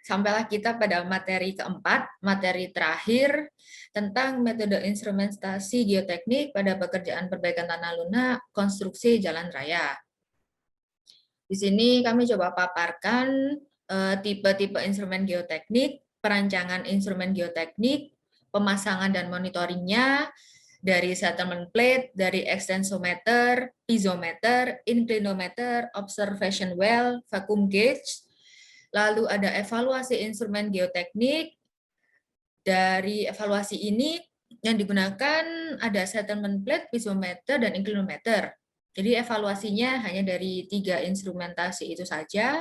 sampailah kita pada materi keempat, materi terakhir tentang metode instrumentasi geoteknik pada pekerjaan perbaikan tanah lunak, konstruksi jalan raya. Di sini kami coba paparkan tipe-tipe instrumen geoteknik, perancangan instrumen geoteknik, pemasangan dan monitoringnya, dari settlement plate, dari extensometer, piezometer, inclinometer, observation well, vacuum gauge. Lalu ada evaluasi instrumen geoteknik. Dari evaluasi ini yang digunakan ada settlement plate, piezometer, dan inclinometer. Jadi evaluasinya hanya dari 3 instrumentasi itu saja.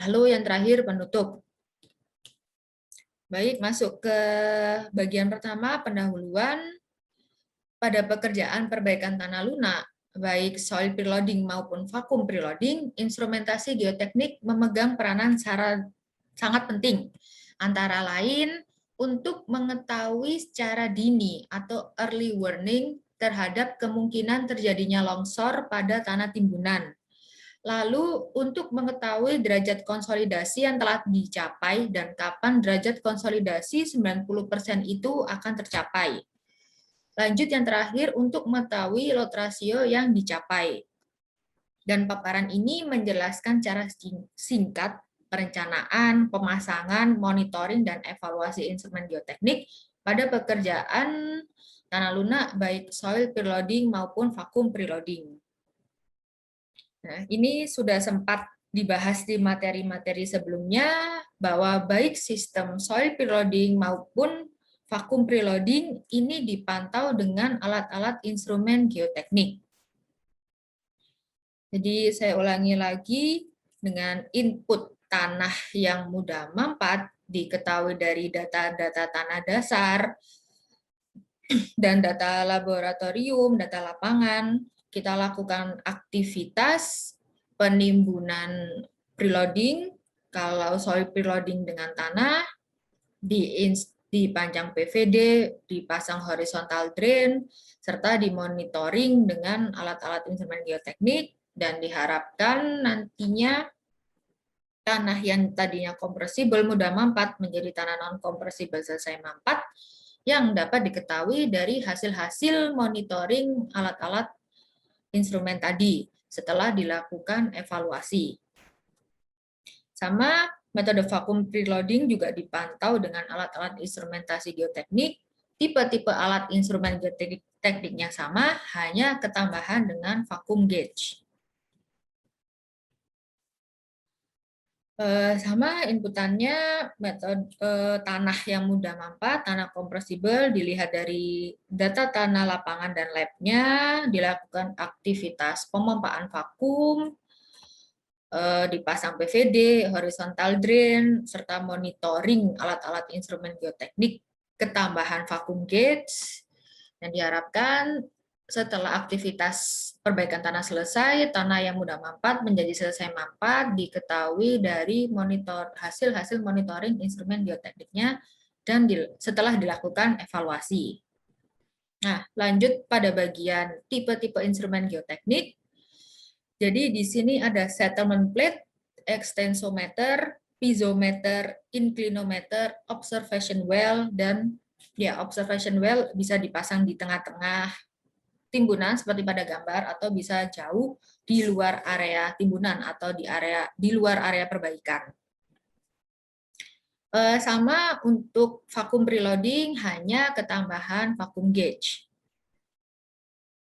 Lalu yang terakhir penutup. Baik, masuk ke bagian pertama, pendahuluan. Pada pekerjaan perbaikan tanah lunak, baik soil preloading maupun vacuum preloading, instrumentasi geoteknik memegang peranan sangat penting, antara lain untuk mengetahui secara dini atau early warning terhadap kemungkinan terjadinya longsor pada tanah timbunan. Lalu untuk mengetahui derajat konsolidasi yang telah dicapai dan kapan derajat konsolidasi 90% itu akan tercapai. Lanjut yang terakhir untuk mengetahui load ratio yang dicapai. Dan paparan ini menjelaskan cara singkat perencanaan, pemasangan, monitoring, dan evaluasi instrumen geoteknik pada pekerjaan tanah lunak baik soil preloading maupun vacuum preloading. Nah, ini sudah sempat dibahas di materi-materi sebelumnya bahwa baik sistem soil preloading maupun vacuum preloading ini dipantau dengan alat-alat instrumen geoteknik. Jadi saya ulangi lagi, dengan input tanah yang mudah mampat diketahui dari data-data tanah dasar dan data laboratorium, data lapangan, kita lakukan aktivitas penimbunan preloading, kalau soil preloading dengan tanah, dipanjang PVD, dipasang horizontal drain, serta dimonitoring dengan alat-alat instrumen geoteknik, dan diharapkan nantinya tanah yang tadinya kompresibel mudah mampat menjadi tanah non-kompresibel selesai mampat, yang dapat diketahui dari hasil-hasil monitoring alat-alat instrumen tadi setelah dilakukan evaluasi. Sama metode vacuum preloading juga dipantau dengan alat-alat instrumentasi geoteknik. Tipe-tipe alat instrumen geotekniknya sama, hanya ketambahan dengan vacuum gauge. Sama inputannya metode tanah yang mudah mampat, tanah kompresibel, dilihat dari data tanah lapangan dan labnya, dilakukan aktivitas pemompaan vakum, dipasang PVD, horizontal drain, serta monitoring alat-alat instrumen geoteknik, ketambahan vacuum gauge, dan diharapkan setelah aktivitas perbaikan tanah selesai, tanah yang mudah mampat menjadi selesai mampat diketahui dari hasil monitoring instrumen geotekniknya dan setelah dilakukan evaluasi. Nah, lanjut pada bagian tipe-tipe instrumen geoteknik. Jadi di sini ada settlement plate, extensometer, piezometer, inclinometer, observation well, dan observation well bisa dipasang di tengah-tengah timbunan seperti pada gambar, atau bisa jauh di luar area timbunan atau di luar area perbaikan. Sama untuk vacuum preloading, hanya ketambahan vacuum gauge.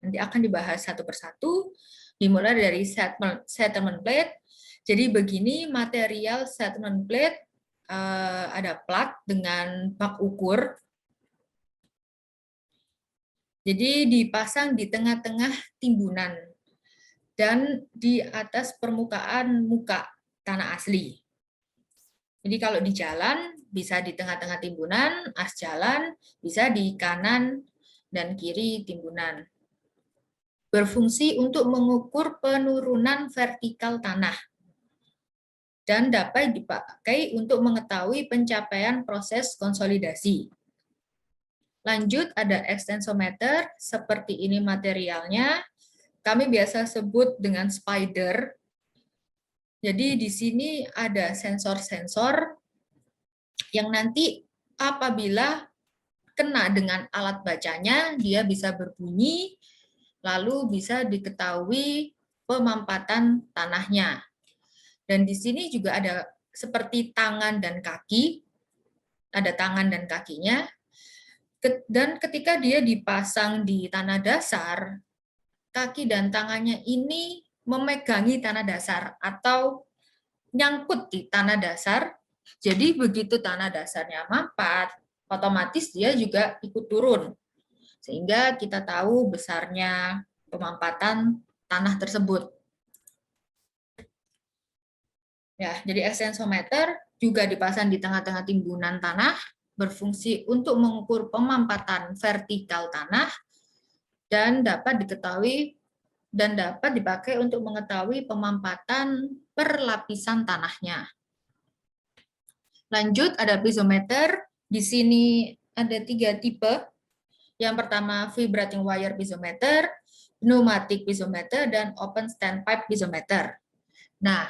Nanti akan dibahas satu persatu, dimulai dari settlement plate. Jadi begini material settlement plate, ada plat dengan bak ukur. Jadi dipasang di tengah-tengah timbunan dan di atas permukaan muka tanah asli. Jadi kalau di jalan bisa di tengah-tengah timbunan, as jalan bisa di kanan dan kiri timbunan. Berfungsi untuk mengukur penurunan vertikal tanah dan dapat dipakai untuk mengetahui pencapaian proses konsolidasi. Lanjut ada extensometer, seperti ini materialnya. Kami biasa sebut dengan spider. Jadi di sini ada sensor-sensor yang nanti apabila kena dengan alat bacanya, dia bisa berbunyi, lalu bisa diketahui pemampatan tanahnya. Dan di sini juga ada seperti tangan dan kaki, ada tangan dan kakinya, dan ketika dia dipasang di tanah dasar, kaki dan tangannya ini memegangi tanah dasar atau nyangkut di tanah dasar. Jadi begitu tanah dasarnya mampat, otomatis dia juga ikut turun. Sehingga kita tahu besarnya pemampatan tanah tersebut. Ya, jadi extensometer juga dipasang di tengah-tengah timbunan tanah, berfungsi untuk mengukur pemampatan vertikal tanah dan dapat diketahui dan dapat dipakai untuk mengetahui pemampatan per lapisan tanahnya. Lanjut, ada piezometer. Di sini ada 3 tipe. Yang pertama, vibrating wire piezometer, pneumatic piezometer, dan open standpipe piezometer. Nah,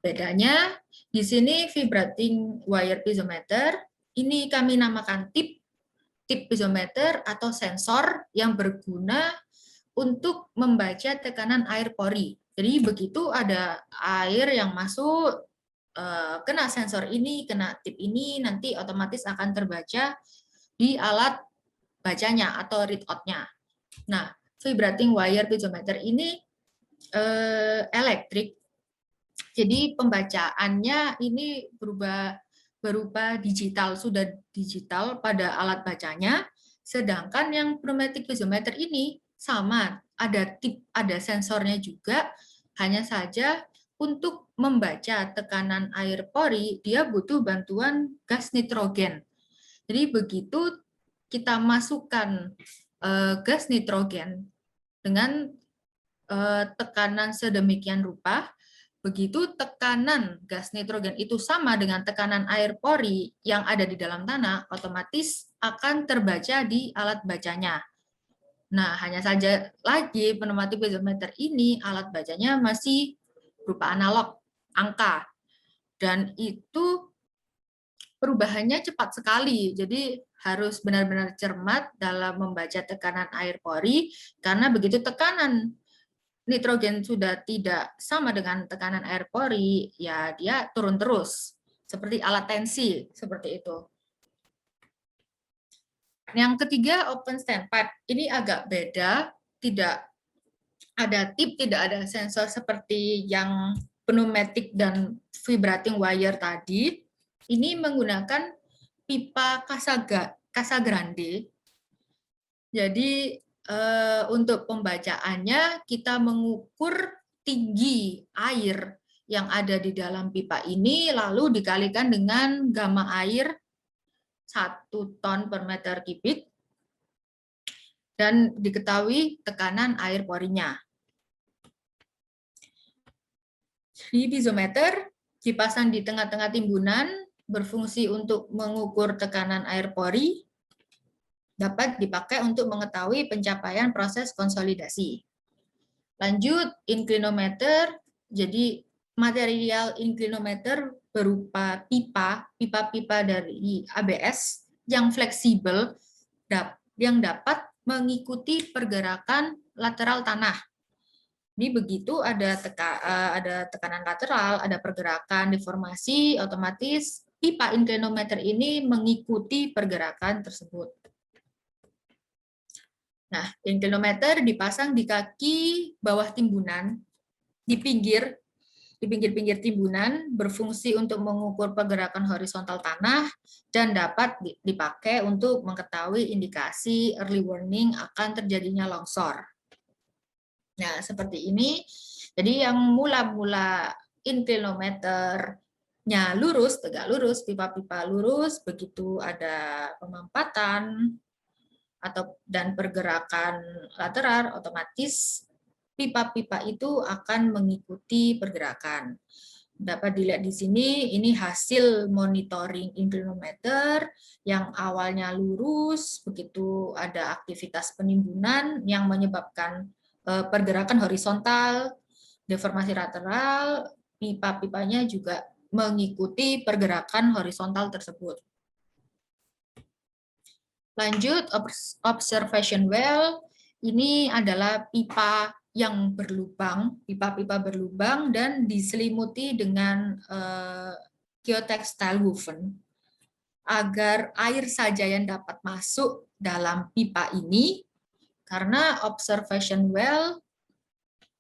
bedanya di sini vibrating wire piezometer, ini kami namakan tip piezometer atau sensor yang berguna untuk membaca tekanan air pori. Jadi begitu ada air yang masuk, kena sensor ini, kena tip ini, nanti otomatis akan terbaca di alat bacanya atau read out-nya. Nah, vibrating wire piezometer ini elektrik. Jadi pembacaannya ini berupa digital, sudah digital pada alat bacanya, sedangkan yang pneumatic piezometer ini sama, ada tip, ada sensornya juga, hanya saja untuk membaca tekanan air pori, dia butuh bantuan gas nitrogen. Jadi begitu kita masukkan gas nitrogen dengan tekanan sedemikian rupa, begitu tekanan gas nitrogen itu sama dengan tekanan air pori yang ada di dalam tanah, otomatis akan terbaca di alat bacanya. Nah, hanya saja lagi pneumatic piezometer ini alat bacanya masih berupa analog, angka. Dan itu perubahannya cepat sekali, jadi harus benar-benar cermat dalam membaca tekanan air pori, karena begitu tekanan nitrogen sudah tidak sama dengan tekanan air pori, ya dia turun terus, seperti alat tensi, seperti itu. Yang ketiga, open standpipe. Ini agak beda, tidak ada tip, tidak ada sensor seperti yang pneumatic dan vibrating wire tadi. Ini menggunakan pipa Casagrande. Jadi untuk pembacaannya kita mengukur tinggi air yang ada di dalam pipa ini, lalu dikalikan dengan gamma air 1 ton per meter kubik, dan diketahui tekanan air porinya. Di piezometer dipasang di tengah-tengah timbunan, berfungsi untuk mengukur tekanan air pori, dapat dipakai untuk mengetahui pencapaian proses konsolidasi. Lanjut, inclinometer. Jadi material inclinometer berupa pipa-pipa dari ABS yang fleksibel, yang dapat mengikuti pergerakan lateral tanah. Jadi begitu ada tekanan lateral, ada pergerakan deformasi, otomatis pipa inclinometer ini mengikuti pergerakan tersebut. Nah, inclinometer dipasang di kaki bawah timbunan, di pinggir-pinggir timbunan, berfungsi untuk mengukur pergerakan horizontal tanah dan dapat dipakai untuk mengetahui indikasi early warning akan terjadinya longsor. Nah, seperti ini. Jadi yang mula-mula inclinometernya lurus, tegak lurus, pipa-pipa lurus, begitu ada pemampatan dan pergerakan lateral, otomatis pipa-pipa itu akan mengikuti pergerakan. Dapat dilihat di sini, ini hasil monitoring inclinometer yang awalnya lurus, begitu ada aktivitas penimbunan yang menyebabkan pergerakan horizontal, deformasi lateral, pipa-pipanya juga mengikuti pergerakan horizontal tersebut. Lanjut, observation well. Ini adalah pipa yang berlubang, pipa-pipa berlubang dan diselimuti dengan geotextile woven agar air saja yang dapat masuk dalam pipa ini, karena observation well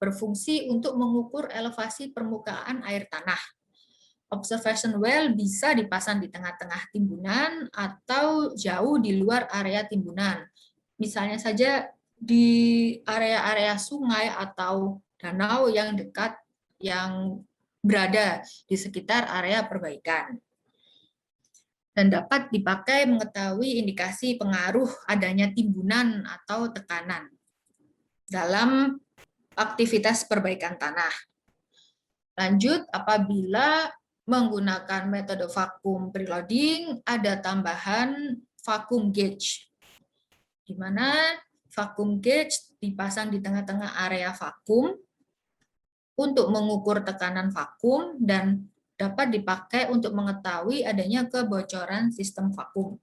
berfungsi untuk mengukur elevasi permukaan air tanah. Observation well bisa dipasang di tengah-tengah timbunan atau jauh di luar area timbunan. Misalnya saja di area-area sungai atau danau yang dekat, yang berada di sekitar area perbaikan. Dan dapat dipakai mengetahui indikasi pengaruh adanya timbunan atau tekanan dalam aktivitas perbaikan tanah. Lanjut, apabila menggunakan metode vakum preloading, ada tambahan vacuum gauge, di mana vacuum gauge dipasang di tengah-tengah area vakum untuk mengukur tekanan vakum dan dapat dipakai untuk mengetahui adanya kebocoran sistem vakum.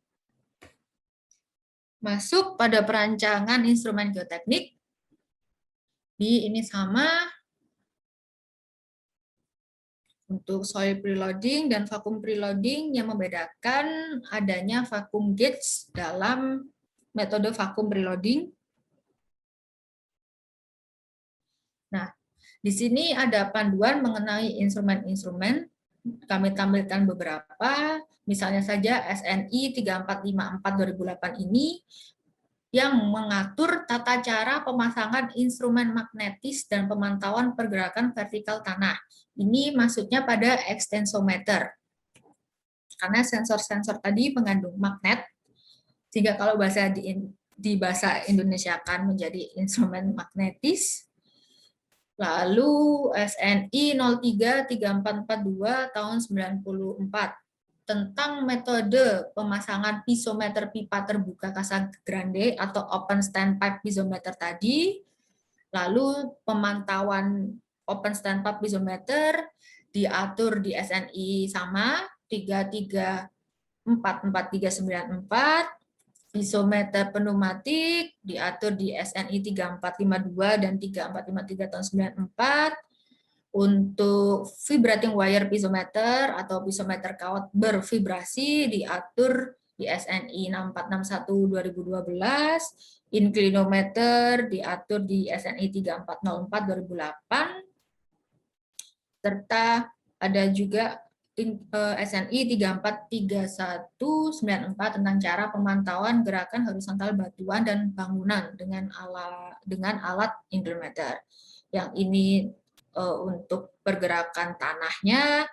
Masuk pada perancangan instrumen geoteknik, ini sama. Untuk soil preloading dan vacuum preloading, yang membedakan adanya vacuum gauge dalam metode vacuum preloading. Nah, di sini ada panduan mengenai instrumen-instrumen. Kami tampilkan beberapa, misalnya saja SNI 3454/2008 ini yang mengatur tata cara pemasangan instrumen magnetis dan pemantauan pergerakan vertikal tanah. Ini maksudnya pada extensometer. Karena sensor-sensor tadi mengandung magnet, sehingga kalau di bahasa Indonesia akan menjadi instrumen magnetis. Lalu SNI 033442 tahun 94 tentang metode pemasangan pisometer pipa terbuka Casagrande atau open standpipe pisometer tadi. Lalu pemantauan open standpipe pisometer diatur di SNI sama 3344394. Pisometer pneumatik diatur di SNI 3452 dan 3453 tahun 94. Untuk vibrating wire pisometer atau pisometer kawat bervibrasi diatur di SNI 6461/2012. Inclinometer diatur di SNI 3404/2008. Serta ada juga SNI 3431/94 tentang cara pemantauan gerakan horizontal batuan dan bangunan dengan alat inclinometer. Yang ini untuk pergerakan tanahnya,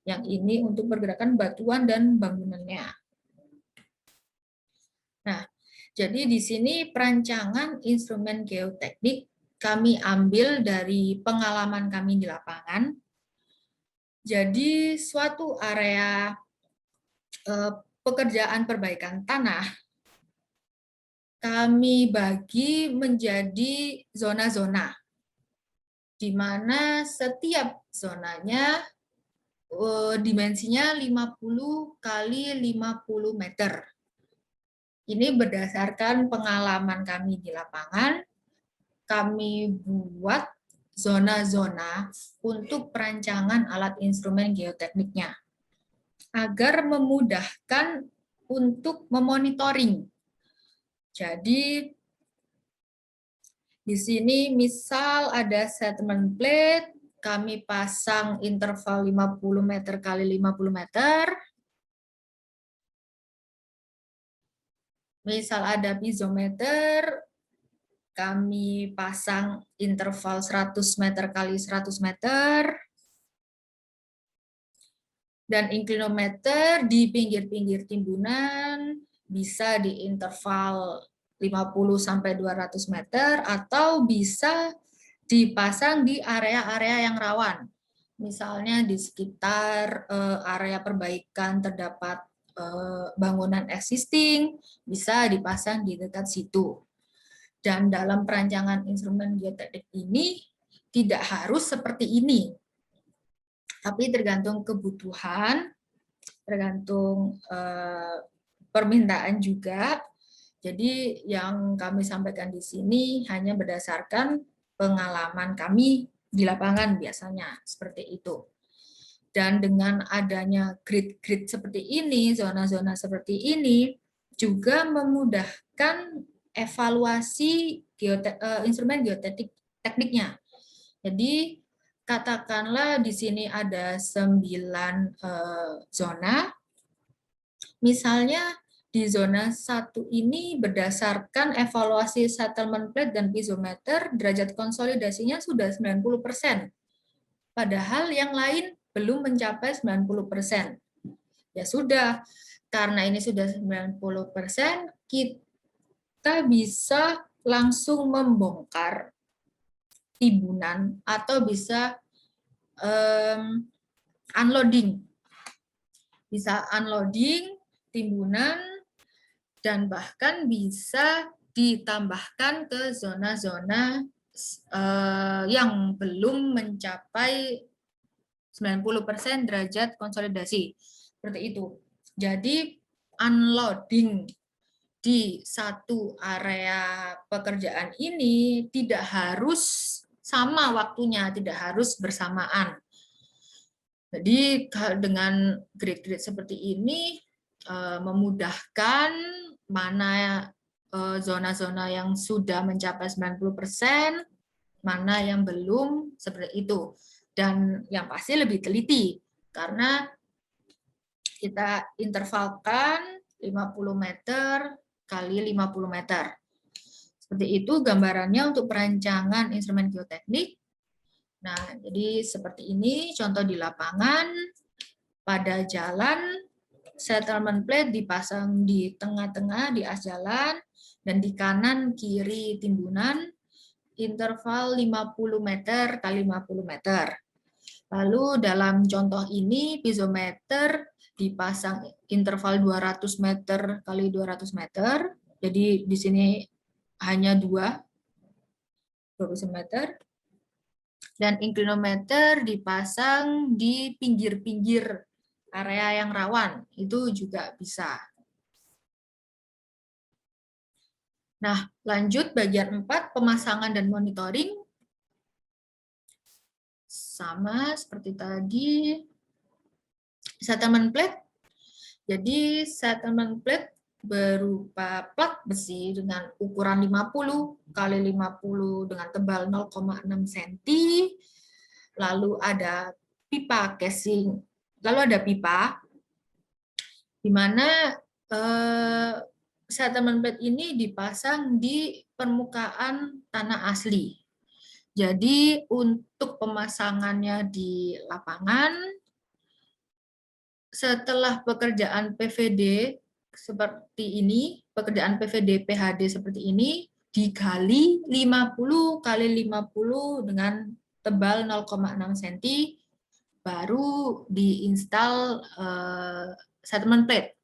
yang ini untuk pergerakan batuan dan bangunannya. Nah, jadi di sini perancangan instrumen geoteknik kami ambil dari pengalaman kami di lapangan. Jadi suatu area pekerjaan perbaikan tanah kami bagi menjadi zona-zona, di mana setiap zonanya dimensinya 50 kali 50 meter. Ini berdasarkan pengalaman kami di lapangan, kami buat zona-zona untuk perancangan alat instrumen geotekniknya, agar memudahkan untuk memonitoring. Jadi, di sini misal ada settlement plate, kami pasang interval 50 meter kali 50 meter. Misal ada piezometer, kami pasang interval 100 meter kali 100 meter. Dan inclinometer di pinggir-pinggir timbunan bisa di interval 50 sampai 200 meter atau bisa dipasang di area-area yang rawan. Misalnya di sekitar area perbaikan terdapat bangunan existing, bisa dipasang di dekat situ. Dan dalam perancangan instrumen geoteknik ini tidak harus seperti ini. Tapi tergantung kebutuhan, tergantung permintaan juga. Jadi yang kami sampaikan di sini hanya berdasarkan pengalaman kami di lapangan biasanya seperti itu. Dan dengan adanya grid-grid seperti ini, zona-zona seperti ini, juga memudahkan evaluasi instrumen geotekniknya. Jadi katakanlah di sini ada 9 zona, misalnya di zona 1 ini berdasarkan evaluasi settlement plate dan piezometer, derajat konsolidasinya sudah 90%. Padahal yang lain belum mencapai 90%. Ya sudah, karena ini sudah 90%, kita bisa langsung membongkar timbunan atau bisa unloading. Bisa unloading timbunan dan bahkan bisa ditambahkan ke zona-zona yang belum mencapai 90% derajat konsolidasi. Seperti itu. Jadi unloading di satu area pekerjaan ini tidak harus sama waktunya, tidak harus bersamaan. Jadi dengan grid-grid seperti ini memudahkan mana zona-zona yang sudah mencapai 90%, mana yang belum, seperti itu. Dan yang pasti lebih teliti, karena kita intervalkan 50 meter kali 50 meter. Seperti itu gambarannya untuk perancangan instrumen geoteknik. Nah, jadi seperti ini contoh di lapangan. Pada jalan, settlement plate dipasang di tengah-tengah di as jalan, dan di kanan kiri timbunan, interval 50 meter kali 50 meter. Lalu dalam contoh ini piezometer dipasang interval 200 meter kali 200 meter. Jadi di sini hanya 2 meter. Dan inclinometer dipasang di pinggir-pinggir area yang rawan. Itu juga bisa. Nah, lanjut bagian 4, pemasangan dan monitoring. Sama seperti tadi, settlement plate. Jadi settlement plate berupa plat besi dengan ukuran 50 kali 50 dengan tebal 0,6 cm. Lalu ada pipa casing. Lalu ada pipa di mana settlement plate ini dipasang di permukaan tanah asli. Jadi untuk pemasangannya di lapangan, setelah pekerjaan PVD seperti ini, pekerjaan PVD PHD seperti ini, digali 50 kali 50 dengan tebal 0,6 cm, baru diinstal settlement plate.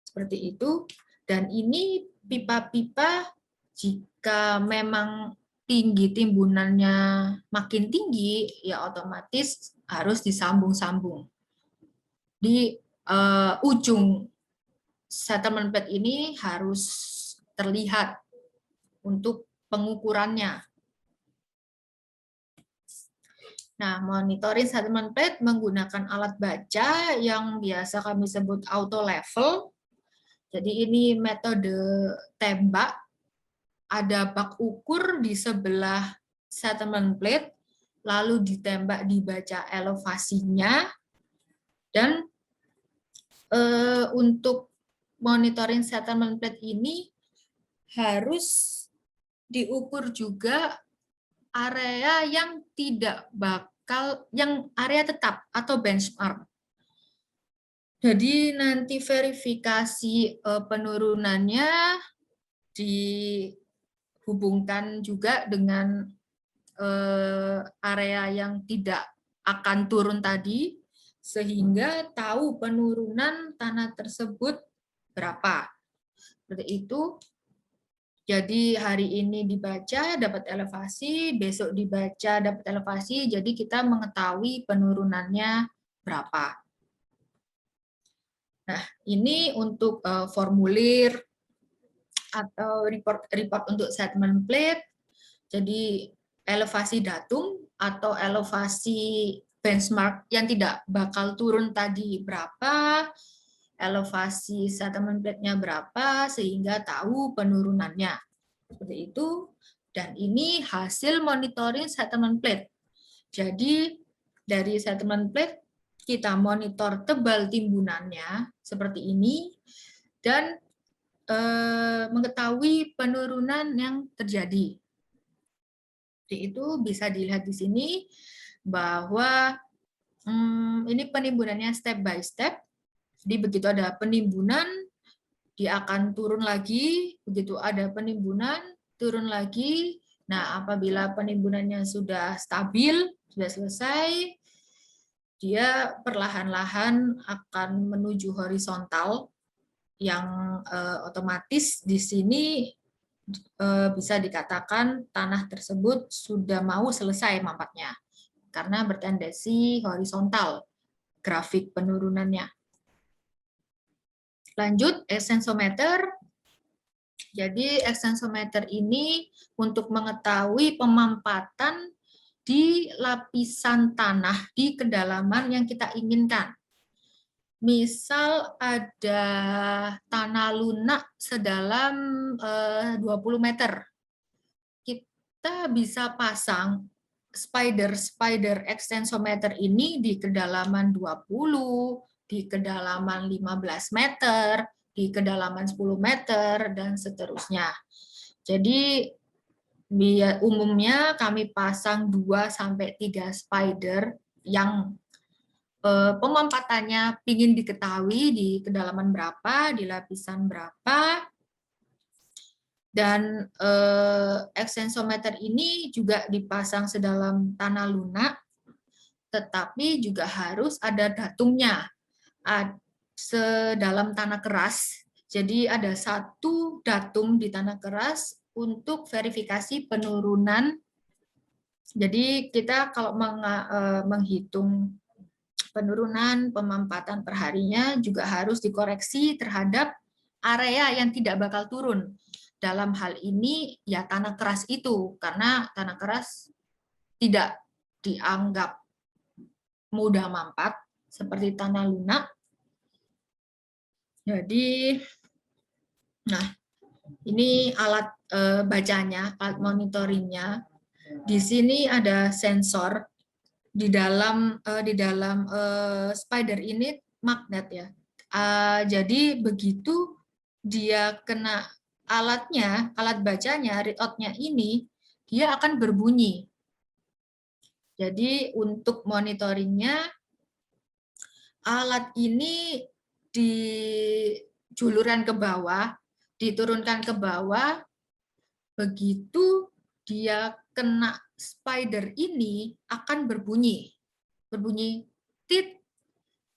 Seperti itu. Dan ini pipa-pipa, jika memang tinggi timbunannya makin tinggi, ya otomatis harus disambung-sambung. Di ujung settlement plate ini harus terlihat untuk pengukurannya. Nah, monitoring settlement plate menggunakan alat baca yang biasa kami sebut auto level. Jadi ini metode tembak. Ada bak ukur di sebelah settlement plate, lalu ditembak, dibaca elevasinya, dan untuk monitoring settlement plate ini harus diukur juga area yang tidak bakal, yang area tetap atau benchmark. Jadi nanti verifikasi penurunannya dihubungkan juga dengan area yang tidak akan turun tadi, sehingga tahu penurunan tanah tersebut berapa. Seperti itu. Jadi hari ini dibaca dapat elevasi, besok dibaca dapat elevasi, jadi kita mengetahui penurunannya berapa. Nah, ini untuk formulir atau report untuk settlement plate. Jadi elevasi datum atau elevasi benchmark yang tidak bakal turun tadi berapa, elevasi settlement plate-nya berapa, sehingga tahu penurunannya. Seperti itu. Dan ini hasil monitoring settlement plate. Jadi dari settlement plate kita monitor tebal timbunannya seperti ini dan mengetahui penurunan yang terjadi. Jadi itu bisa dilihat di sini bahwa ini penimbunannya step by step. Jadi begitu ada penimbunan, dia akan turun lagi. Begitu ada penimbunan, turun lagi. Nah, apabila penimbunannya sudah stabil, sudah selesai, dia perlahan-lahan akan menuju horizontal yang otomatis di sini bisa dikatakan tanah tersebut sudah mau selesai mampatnya karena bertendensi horizontal grafik penurunannya. Lanjut, extensometer. Jadi extensometer ini untuk mengetahui pemampatan di lapisan tanah di kedalaman yang kita inginkan. Misal ada tanah lunak sedalam 20 meter. Kita bisa pasang spider extensometer ini di kedalaman 20, di kedalaman 15 meter, di kedalaman 10 meter, dan seterusnya. Jadi umumnya kami pasang 2-3 spider yang pemampatannya ingin diketahui di kedalaman berapa, di lapisan berapa, dan extensometer ini juga dipasang sedalam tanah lunak, tetapi juga harus ada datumnya, sedalam tanah keras. Jadi ada satu datum di tanah keras untuk verifikasi penurunan. Jadi kita kalau menghitung penurunan pemampatan perharinya juga harus dikoreksi terhadap area yang tidak bakal turun. Dalam hal ini ya tanah keras itu, karena tanah keras tidak dianggap mudah mampat seperti tanah lunak. Jadi, nah ini alat bacanya, alat monitoringnya. Di sini ada sensor. Di dalam spider ini magnet ya. Jadi begitu dia kena alatnya, alat bacanya, read out-nya ini, dia akan berbunyi. Jadi untuk monitoringnya, alat ini dijuluran ke bawah, diturunkan ke bawah, begitu dia kena spider ini akan berbunyi tit.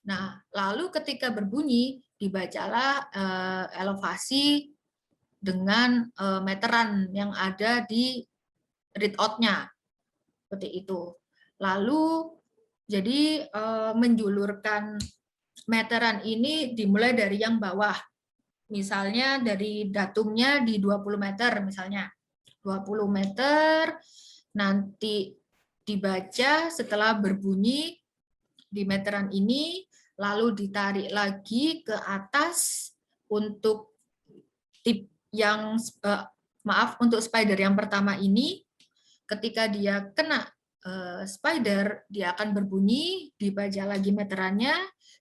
Nah, lalu ketika berbunyi dibacalah elevasi dengan meteran yang ada di read out-nya. Seperti itu. Lalu jadi menjulurkan meteran ini dimulai dari yang bawah. Misalnya dari datumnya di 20 meter misalnya. 20 meter, nanti dibaca setelah berbunyi di meteran ini, lalu ditarik lagi ke atas untuk tip yang, untuk spider yang pertama ini, ketika dia kena spider, dia akan berbunyi, dibaca lagi meterannya,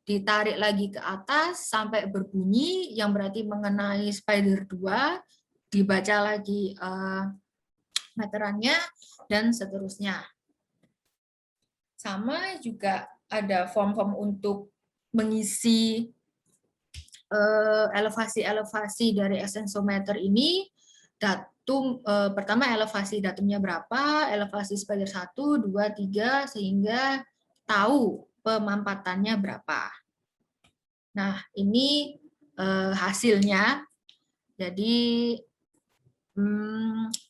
ditarik lagi ke atas sampai berbunyi, yang berarti mengenai spider 2, dibaca lagi meterannya, dan seterusnya. Sama juga ada form-form untuk mengisi elevasi-elevasi dari extensometer ini. Datum pertama elevasi datumnya berapa, elevasi spider 1, 2, 3, sehingga tahu pemampatannya berapa. Nah, ini hasilnya. Jadi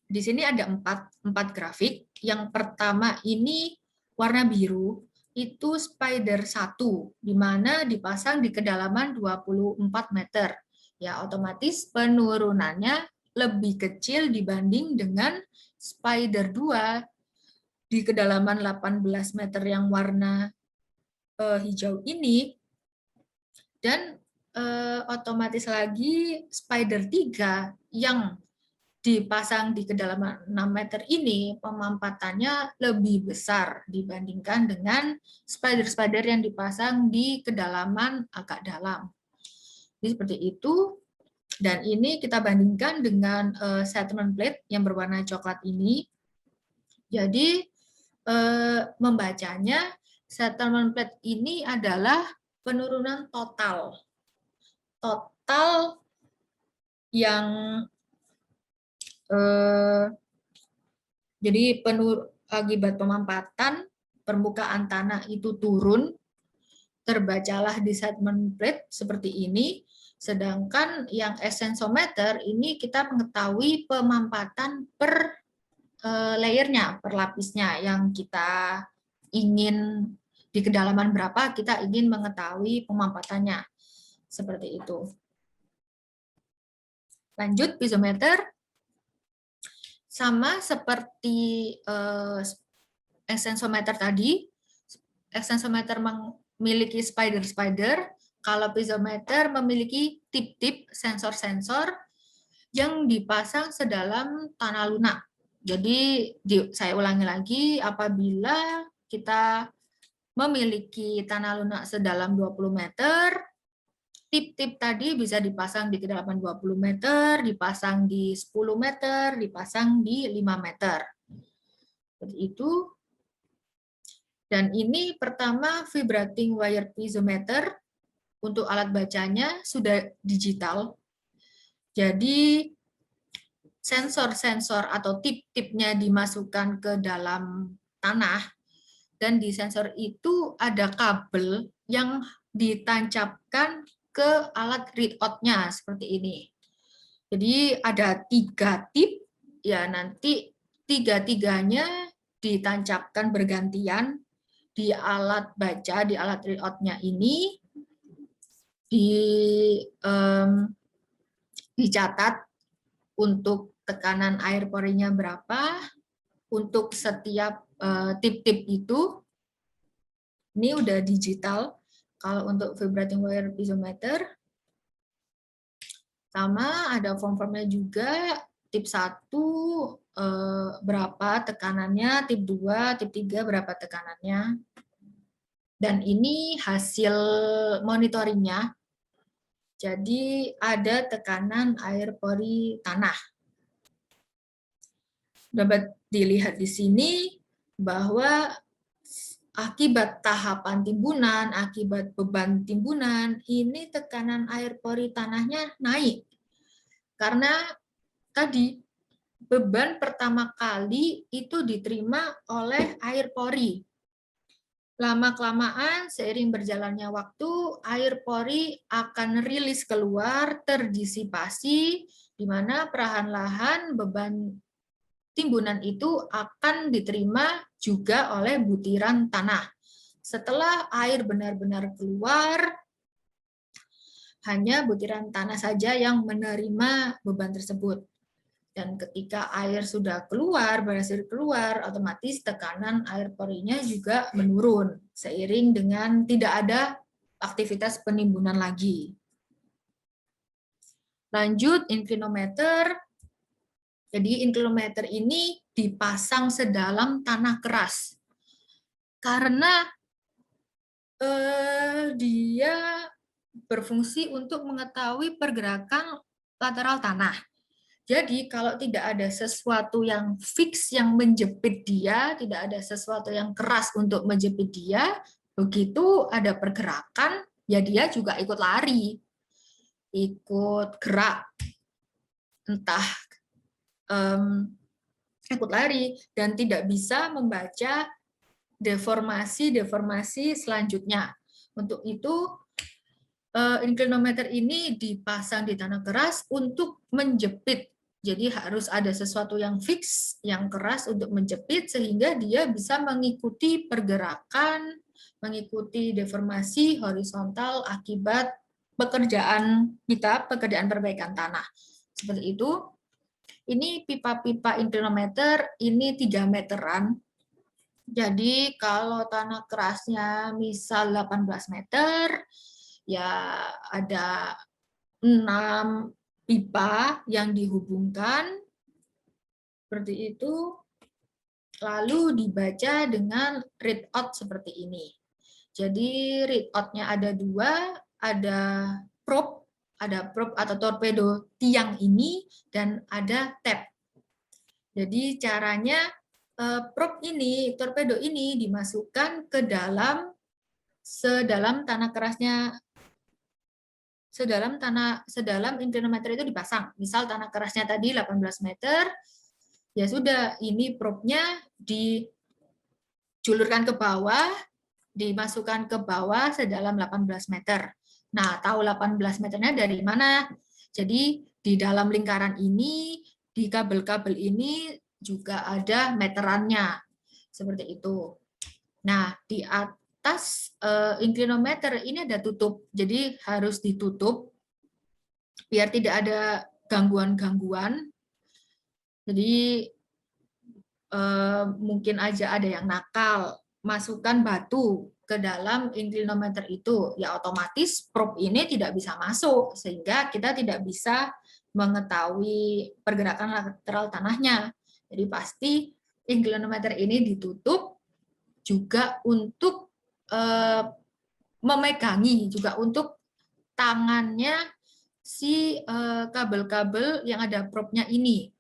Di sini ada empat grafik. Yang pertama ini warna biru, itu spider 1, di mana dipasang di kedalaman 24 meter. Ya, otomatis penurunannya lebih kecil dibanding dengan spider 2 di kedalaman 18 meter yang warna hijau ini. Dan otomatis lagi spider 3 yang dipasang di kedalaman 6 meter ini pemampatannya lebih besar dibandingkan dengan spider-spider yang dipasang di kedalaman agak dalam. Jadi seperti itu. Dan ini kita bandingkan dengan settlement plate yang berwarna coklat ini. Jadi membacanya settlement plate ini adalah penurunan total yang jadi akibat pemampatan permukaan tanah itu turun, terbacalah di settlement plate seperti ini. Sedangkan yang extensometer ini kita mengetahui pemampatan per layernya, per lapisnya yang kita ingin di kedalaman berapa kita ingin mengetahui pemampatannya. Seperti itu. Lanjut, piezometer. Sama seperti extensometer tadi, extensometer memiliki spider-spider, kalau piezometer memiliki tip-tip sensor-sensor yang dipasang sedalam tanah lunak. Jadi saya ulangi lagi, apabila kita memiliki tanah lunak sedalam 20 meter, tip-tip tadi bisa dipasang di kedalaman 20 meter, dipasang di 10 meter, dipasang di 5 meter. Seperti itu. Dan ini pertama vibrating wire piezometer. Untuk alat bacanya sudah digital. Jadi sensor-sensor atau tip-tipnya dimasukkan ke dalam tanah. Dan di sensor itu ada kabel yang ditancapkan ke alat read out-nya seperti ini. Jadi ada 3 tip, ya nanti 3-tiganya ditancapkan bergantian di alat baca, di alat read out-nya ini, dicatat untuk tekanan air porinya berapa, untuk setiap tip-tip itu, ini udah digital. Kalau untuk vibrating wire piezometer, sama ada form-formnya juga, tip 1 berapa tekanannya, tip 2, tip 3 berapa tekanannya. Dan ini hasil monitoringnya. Jadi ada tekanan air pori tanah. Dapat dilihat di sini bahwa akibat tahapan timbunan, akibat beban timbunan, ini tekanan air pori tanahnya naik. Karena tadi beban pertama kali itu diterima oleh air pori. Lama-kelamaan, seiring berjalannya waktu, air pori akan rilis keluar, terdisipasi, di mana perlahan-lahan beban timbunan itu akan diterima juga oleh butiran tanah. Setelah air benar-benar keluar, hanya butiran tanah saja yang menerima beban tersebut. Dan ketika air sudah keluar, berhasil keluar, otomatis tekanan air porinya juga menurun, seiring dengan tidak ada aktivitas penimbunan lagi. Lanjut, inclinometer. Jadi inclinometer ini dipasang sedalam tanah keras. Karena dia berfungsi untuk mengetahui pergerakan lateral tanah. Jadi kalau tidak ada sesuatu yang fix yang menjepit dia, tidak ada sesuatu yang keras untuk menjepit dia, begitu ada pergerakan, ya dia juga ikut lari, ikut gerak, entah ikut lari, dan tidak bisa membaca deformasi selanjutnya. Untuk itu, inclinometer ini dipasang di tanah keras untuk menjepit Jadi harus ada sesuatu yang fix, yang keras untuk menjepit sehingga dia bisa mengikuti pergerakan, mengikuti deformasi horizontal akibat pekerjaan kita, pekerjaan perbaikan tanah. Seperti itu. Ini pipa-pipa inclinometer, ini 3 meteran. Jadi kalau tanah kerasnya misal 18 meter, ya ada 6 pipa yang dihubungkan seperti itu, lalu dibaca dengan read out seperti ini. Jadi read out-nya ada 2, ada probe atau torpedo tiang ini, dan ada tab. Jadi caranya probe ini, torpedo ini dimasukkan ke dalam sedalam tanah kerasnya, sedalam inclinometer itu dipasang. Misal tanah kerasnya tadi 18 meter, ya sudah, ini probe-nya dijulurkan ke bawah, dimasukkan ke bawah sedalam 18 meter. Nah, tahu 18 meternya dari mana? Jadi di dalam lingkaran ini, di kabel-kabel ini juga ada meterannya. Seperti itu. Nah, di atas inclinometer ini ada tutup. Jadi harus ditutup biar tidak ada gangguan-gangguan. Jadi mungkin aja ada yang nakal, masukkan batu ke dalam inclinometer itu, ya otomatis probe ini tidak bisa masuk, sehingga kita tidak bisa mengetahui pergerakan lateral tanahnya. Jadi pasti inclinometer ini ditutup juga untuk memegangi, juga untuk tangannya si kabel-kabel yang ada probe-nya ini.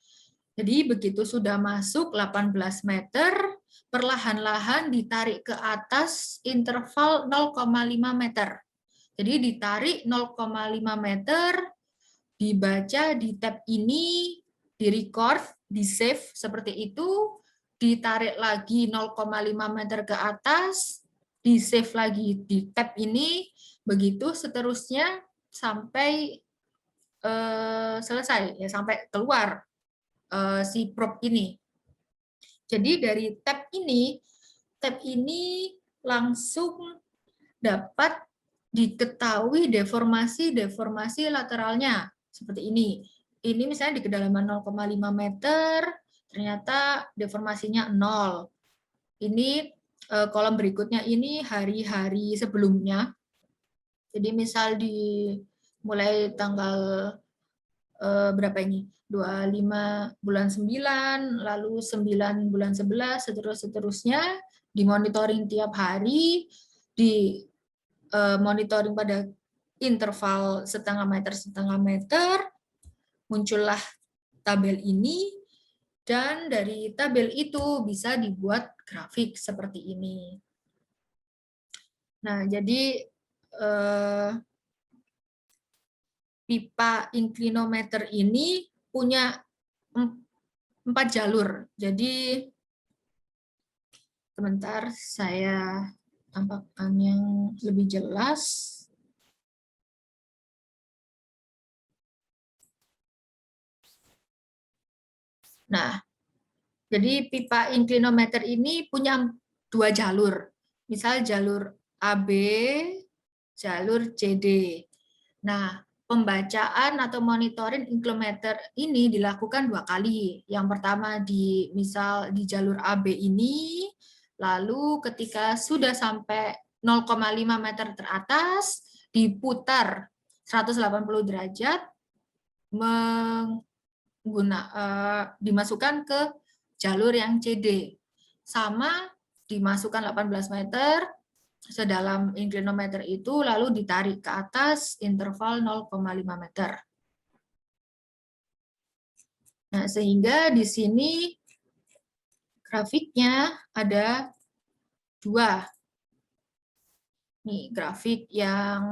Jadi begitu sudah masuk 18 meter, perlahan-lahan ditarik ke atas interval 0,5 meter. Jadi ditarik 0,5 meter, dibaca di tab ini, di record, di save seperti itu, ditarik lagi 0,5 meter ke atas, di save lagi di tab ini, begitu seterusnya sampai selesai, ya sampai keluar si probe ini. Jadi dari tab ini langsung dapat diketahui deformasi lateralnya seperti ini. Ini misalnya di kedalaman 0,5 meter, ternyata deformasinya 0. Ini kolom berikutnya ini hari-hari sebelumnya. Jadi misal di mulai tanggal berapa ini? 25 bulan 9, lalu 9 bulan 11, seterusnya dimonitoring tiap hari, di monitoring pada interval setengah meter, muncullah tabel ini, dan dari tabel itu bisa dibuat grafik seperti ini. Nah, jadi pipa inclinometer ini punya 4 jalur. Jadi sebentar saya tampakkan yang lebih jelas. Nah, jadi pipa inclinometer ini punya 2 jalur. Misal jalur AB, jalur CD. Nah, pembacaan atau monitoring inclinometer ini dilakukan 2 kali. Yang pertama misal di jalur AB ini, lalu ketika sudah sampai 0,5 meter teratas, diputar 180 derajat, dimasukkan ke jalur yang CD. Sama dimasukkan 18 meter, sedalam inclinometer itu, lalu ditarik ke atas interval 0,5 meter. Nah, sehingga di sini grafiknya ada 2. Nih, grafik yang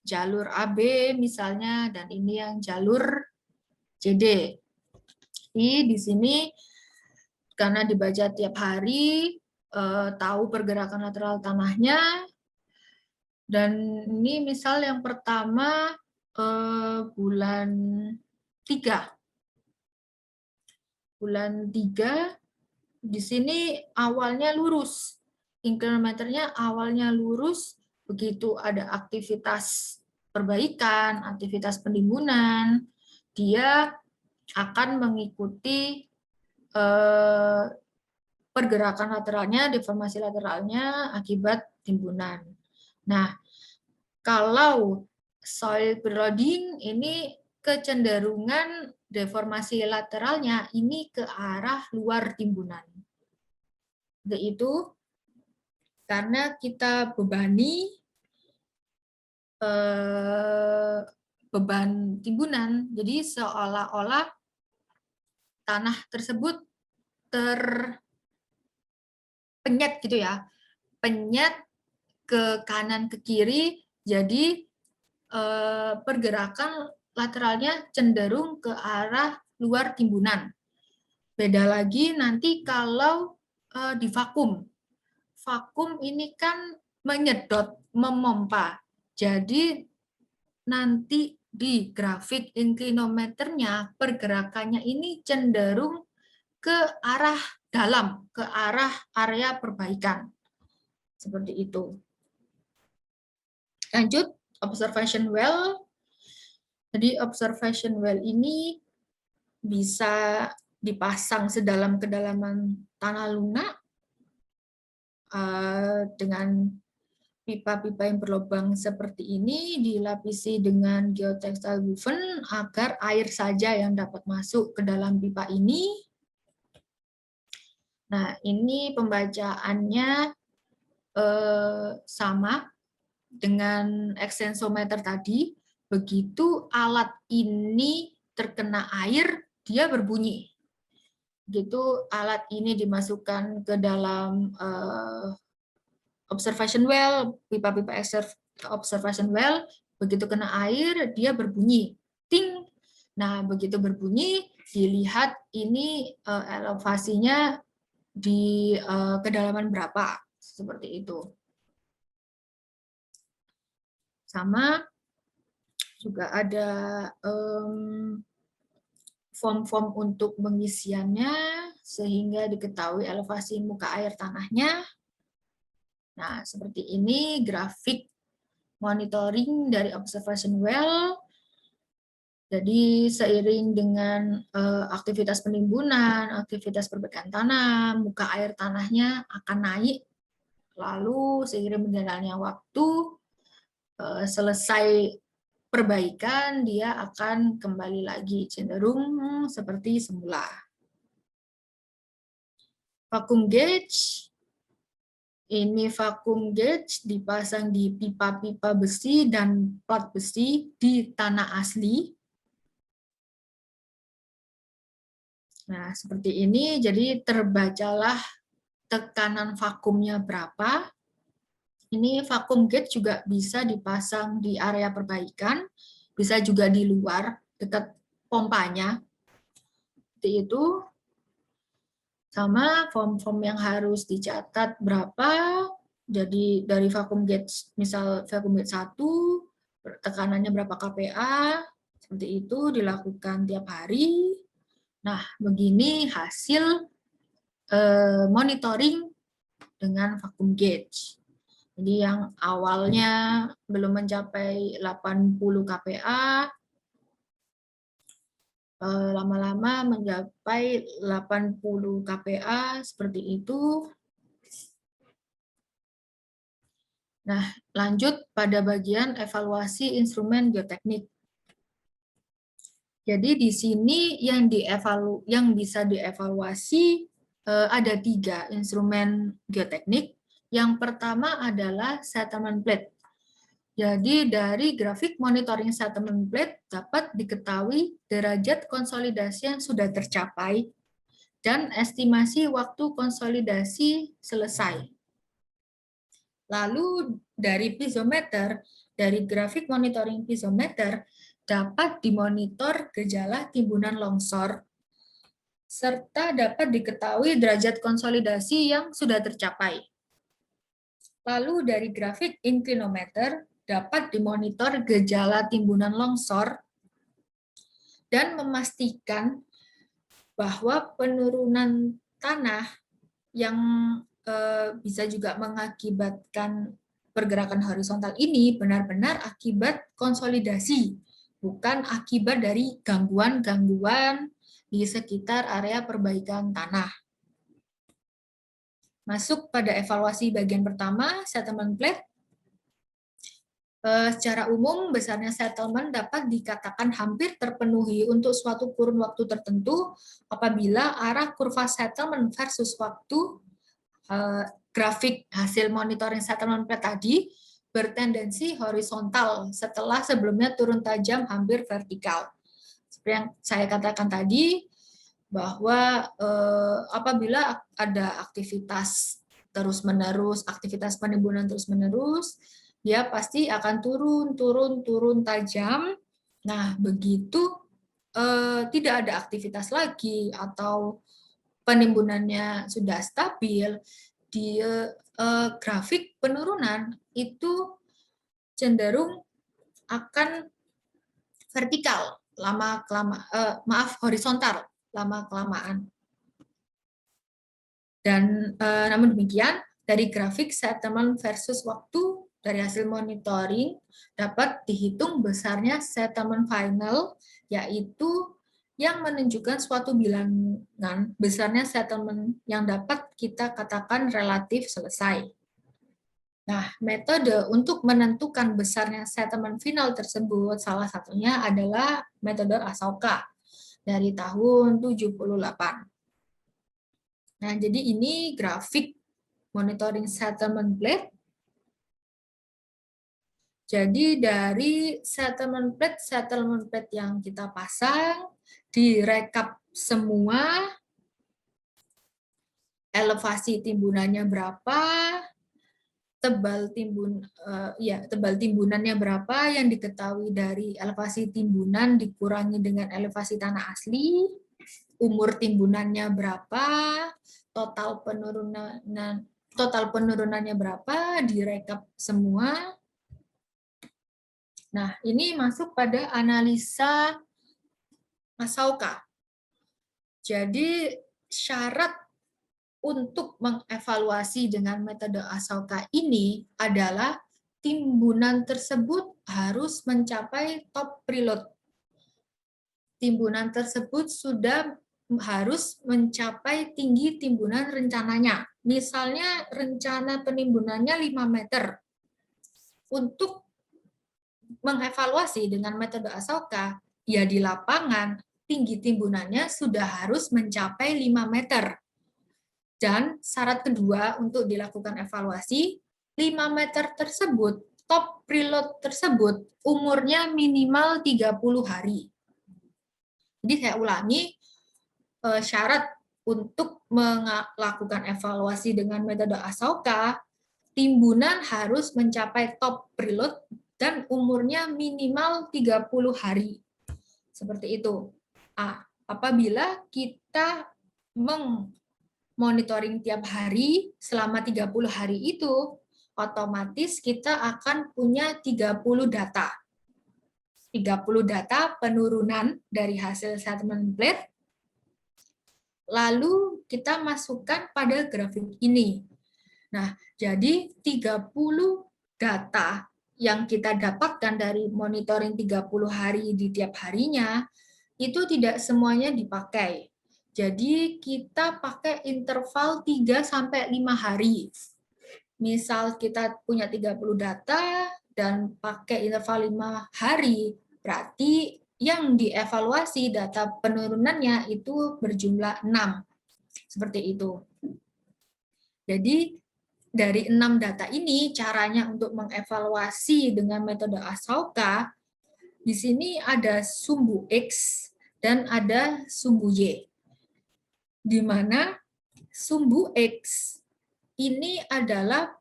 jalur AB misalnya, dan ini yang jalur CD. Jadi di sini karena dibaca tiap hari, tahu pergerakan lateral tanahnya, dan ini misal yang pertama bulan 3. Bulan 3 di sini awalnya lurus. Inclinometernya awalnya lurus, begitu ada aktivitas perbaikan, aktivitas penimbunan, dia akan mengikuti pergerakan lateralnya, deformasi lateralnya akibat timbunan. Nah, kalau soil preloading ini kecenderungan deformasi lateralnya ini ke arah luar timbunan. Yaitu karena kita bebani beban timbunan, jadi seolah-olah tanah tersebut terpenyet gitu ya, penyet ke kanan ke kiri, jadi pergerakan lateralnya cenderung ke arah luar timbunan. Beda lagi nanti kalau di vakum. Vakum ini kan menyedot, memompa. Jadi nanti di grafik inclinometernya pergerakannya ini cenderung ke arah dalam, ke arah area perbaikan. Seperti itu. Lanjut, observation well. Jadi observation well ini bisa dipasang sedalam kedalaman tanah lunak dengan pipa-pipa yang berlubang seperti ini, dilapisi dengan geotextile woven agar air saja yang dapat masuk ke dalam pipa ini. Nah, ini pembacaannya sama dengan extensometer tadi. Begitu alat ini terkena air, dia berbunyi. Begitu alat ini dimasukkan ke dalam observation well, pipa-pipa observation well, begitu kena air, dia berbunyi. Ting. Nah, begitu berbunyi, dilihat ini elevasinya di kedalaman berapa. Seperti itu. Sama juga ada form-form untuk pengisiannya sehingga diketahui elevasi muka air tanahnya. Nah, seperti ini grafik monitoring dari observation well. Jadi seiring dengan aktivitas penimbunan, aktivitas perbaikan tanah, muka air tanahnya akan naik. Lalu seiring berjalannya waktu, selesai perbaikan, dia akan kembali lagi cenderung seperti semula. Vacuum gauge, ini vacuum gauge dipasang di pipa-pipa besi dan plat besi di tanah asli. Nah, seperti ini, jadi terbacalah tekanan vakumnya berapa. Ini vacuum gauge juga bisa dipasang di area perbaikan, bisa juga di luar, dekat pompanya. Seperti itu. Sama form-form yang harus dicatat berapa. Jadi dari vacuum gauge, misal vacuum gauge 1, tekanannya berapa kPa, seperti itu dilakukan tiap hari. Nah, begini hasil monitoring dengan vacuum gauge. Jadi yang awalnya belum mencapai 80 kPa, lama-lama mencapai 80 kPa, seperti itu. Nah, lanjut pada bagian evaluasi instrumen geoteknik. Jadi di sini yang bisa dievaluasi ada 3 instrumen geoteknik. Yang pertama adalah settlement plate. Jadi dari grafik monitoring settlement plate dapat diketahui derajat konsolidasi yang sudah tercapai dan estimasi waktu konsolidasi selesai. Lalu dari piezometer, dari grafik monitoring piezometer dapat dimonitor gejala timbunan longsor serta dapat diketahui derajat konsolidasi yang sudah tercapai. Lalu dari grafik inclinometer dapat dimonitor gejala timbunan longsor dan memastikan bahwa penurunan tanah yang bisa juga mengakibatkan pergerakan horizontal ini benar-benar akibat konsolidasi, bukan akibat dari gangguan-gangguan di sekitar area perbaikan tanah. Masuk pada evaluasi bagian pertama, settlement plate. Secara umum, besarnya settlement dapat dikatakan hampir terpenuhi untuk suatu kurun waktu tertentu apabila arah kurva settlement versus waktu grafik hasil monitoring settlement plate tadi bertendensi horizontal setelah sebelumnya turun tajam hampir vertikal. Seperti yang saya katakan tadi, bahwa apabila ada aktivitas terus-menerus, aktivitas penimbunan terus-menerus, dia pasti akan turun tajam. Nah, begitu tidak ada aktivitas lagi atau penimbunannya sudah stabil, di grafik penurunan itu cenderung akan vertikal horizontal lama-kelamaan. Dan namun demikian, dari grafik settlement versus waktu dari hasil monitoring dapat dihitung besarnya settlement final, yaitu yang menunjukkan suatu bilangan besarnya settlement yang dapat kita katakan relatif selesai. Nah, metode untuk menentukan besarnya settlement final tersebut salah satunya adalah metode Asoka dari tahun 78. Nah, jadi ini grafik monitoring settlement plate. Jadi dari settlement plate yang kita pasang, direkap semua, elevasi timbunannya berapa, tebal timbunannya berapa yang diketahui dari elevasi timbunan dikurangi dengan elevasi tanah asli, umur timbunannya berapa, total penurunannya berapa, direkap semua. Nah, ini masuk pada analisa Asoka. Jadi syarat untuk mengevaluasi dengan metode Asoka ini adalah timbunan tersebut harus mencapai top preload. Timbunan tersebut sudah harus mencapai tinggi timbunan rencananya. Misalnya rencana penimbunannya 5 meter. Untuk mengevaluasi dengan metode Asoka, ya di lapangan tinggi timbunannya sudah harus mencapai 5 meter. Dan syarat kedua untuk dilakukan evaluasi, 5 meter tersebut, top preload tersebut, umurnya minimal 30 hari. Jadi saya ulangi, syarat untuk melakukan evaluasi dengan metode Asoka, timbunan harus mencapai top preload dan umurnya minimal 30 hari. Seperti itu. Apabila kita monitoring tiap hari selama 30 hari itu, otomatis kita akan punya 30 data. 30 data penurunan dari hasil settlement plate, lalu kita masukkan pada grafik ini. Nah, jadi 30 data yang kita dapatkan dari monitoring 30 hari di tiap harinya, itu tidak semuanya dipakai. Jadi kita pakai interval 3-5 hari. Misal kita punya 30 data dan pakai interval 5 hari, berarti yang dievaluasi data penurunannya itu berjumlah 6. Seperti itu. Jadi dari 6 data ini, caranya untuk mengevaluasi dengan metode Asoka, di sini ada sumbu X dan ada sumbu Y. Di mana sumbu X ini adalah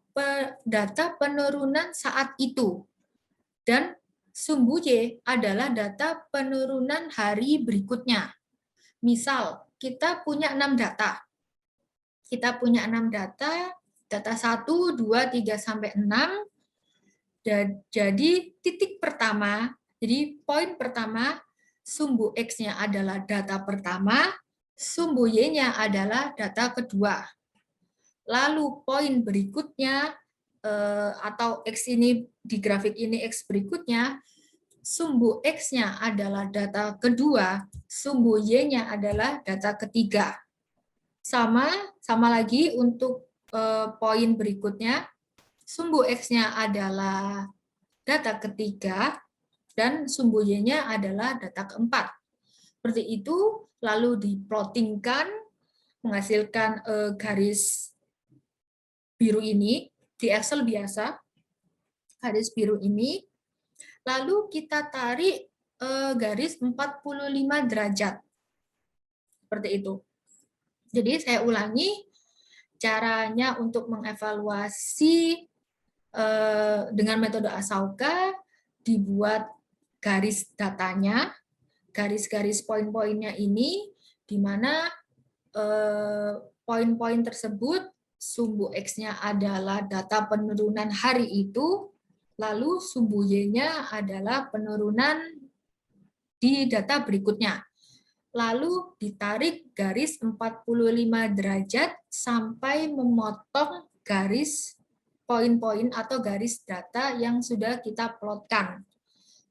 data penurunan saat itu. Dan sumbu Y adalah data penurunan hari berikutnya. Misal, kita punya 6 data. Kita punya 6 data 1, 2, 3, sampai 6. Jadi titik pertama, jadi poin pertama, sumbu X-nya adalah data pertama, sumbu Y-nya adalah data kedua. Lalu poin berikutnya, atau X ini di grafik ini X berikutnya, sumbu X-nya adalah data kedua, sumbu Y-nya adalah data ketiga. Sama lagi untuk poin berikutnya, sumbu X-nya adalah data ketiga, dan sumbu Y-nya adalah data keempat. Seperti itu, lalu diplottingkan, menghasilkan garis biru ini, di Excel biasa, garis biru ini, lalu kita tarik garis 45 derajat. Seperti itu. Jadi saya ulangi, caranya untuk mengevaluasi dengan metode Ashoka, dibuat garis datanya, garis-garis poin-poinnya ini, di mana poin-poin tersebut sumbu X-nya adalah data penurunan hari itu, lalu sumbu Y-nya adalah penurunan di data berikutnya. Lalu ditarik garis 45 derajat sampai memotong garis poin-poin atau garis data yang sudah kita plotkan.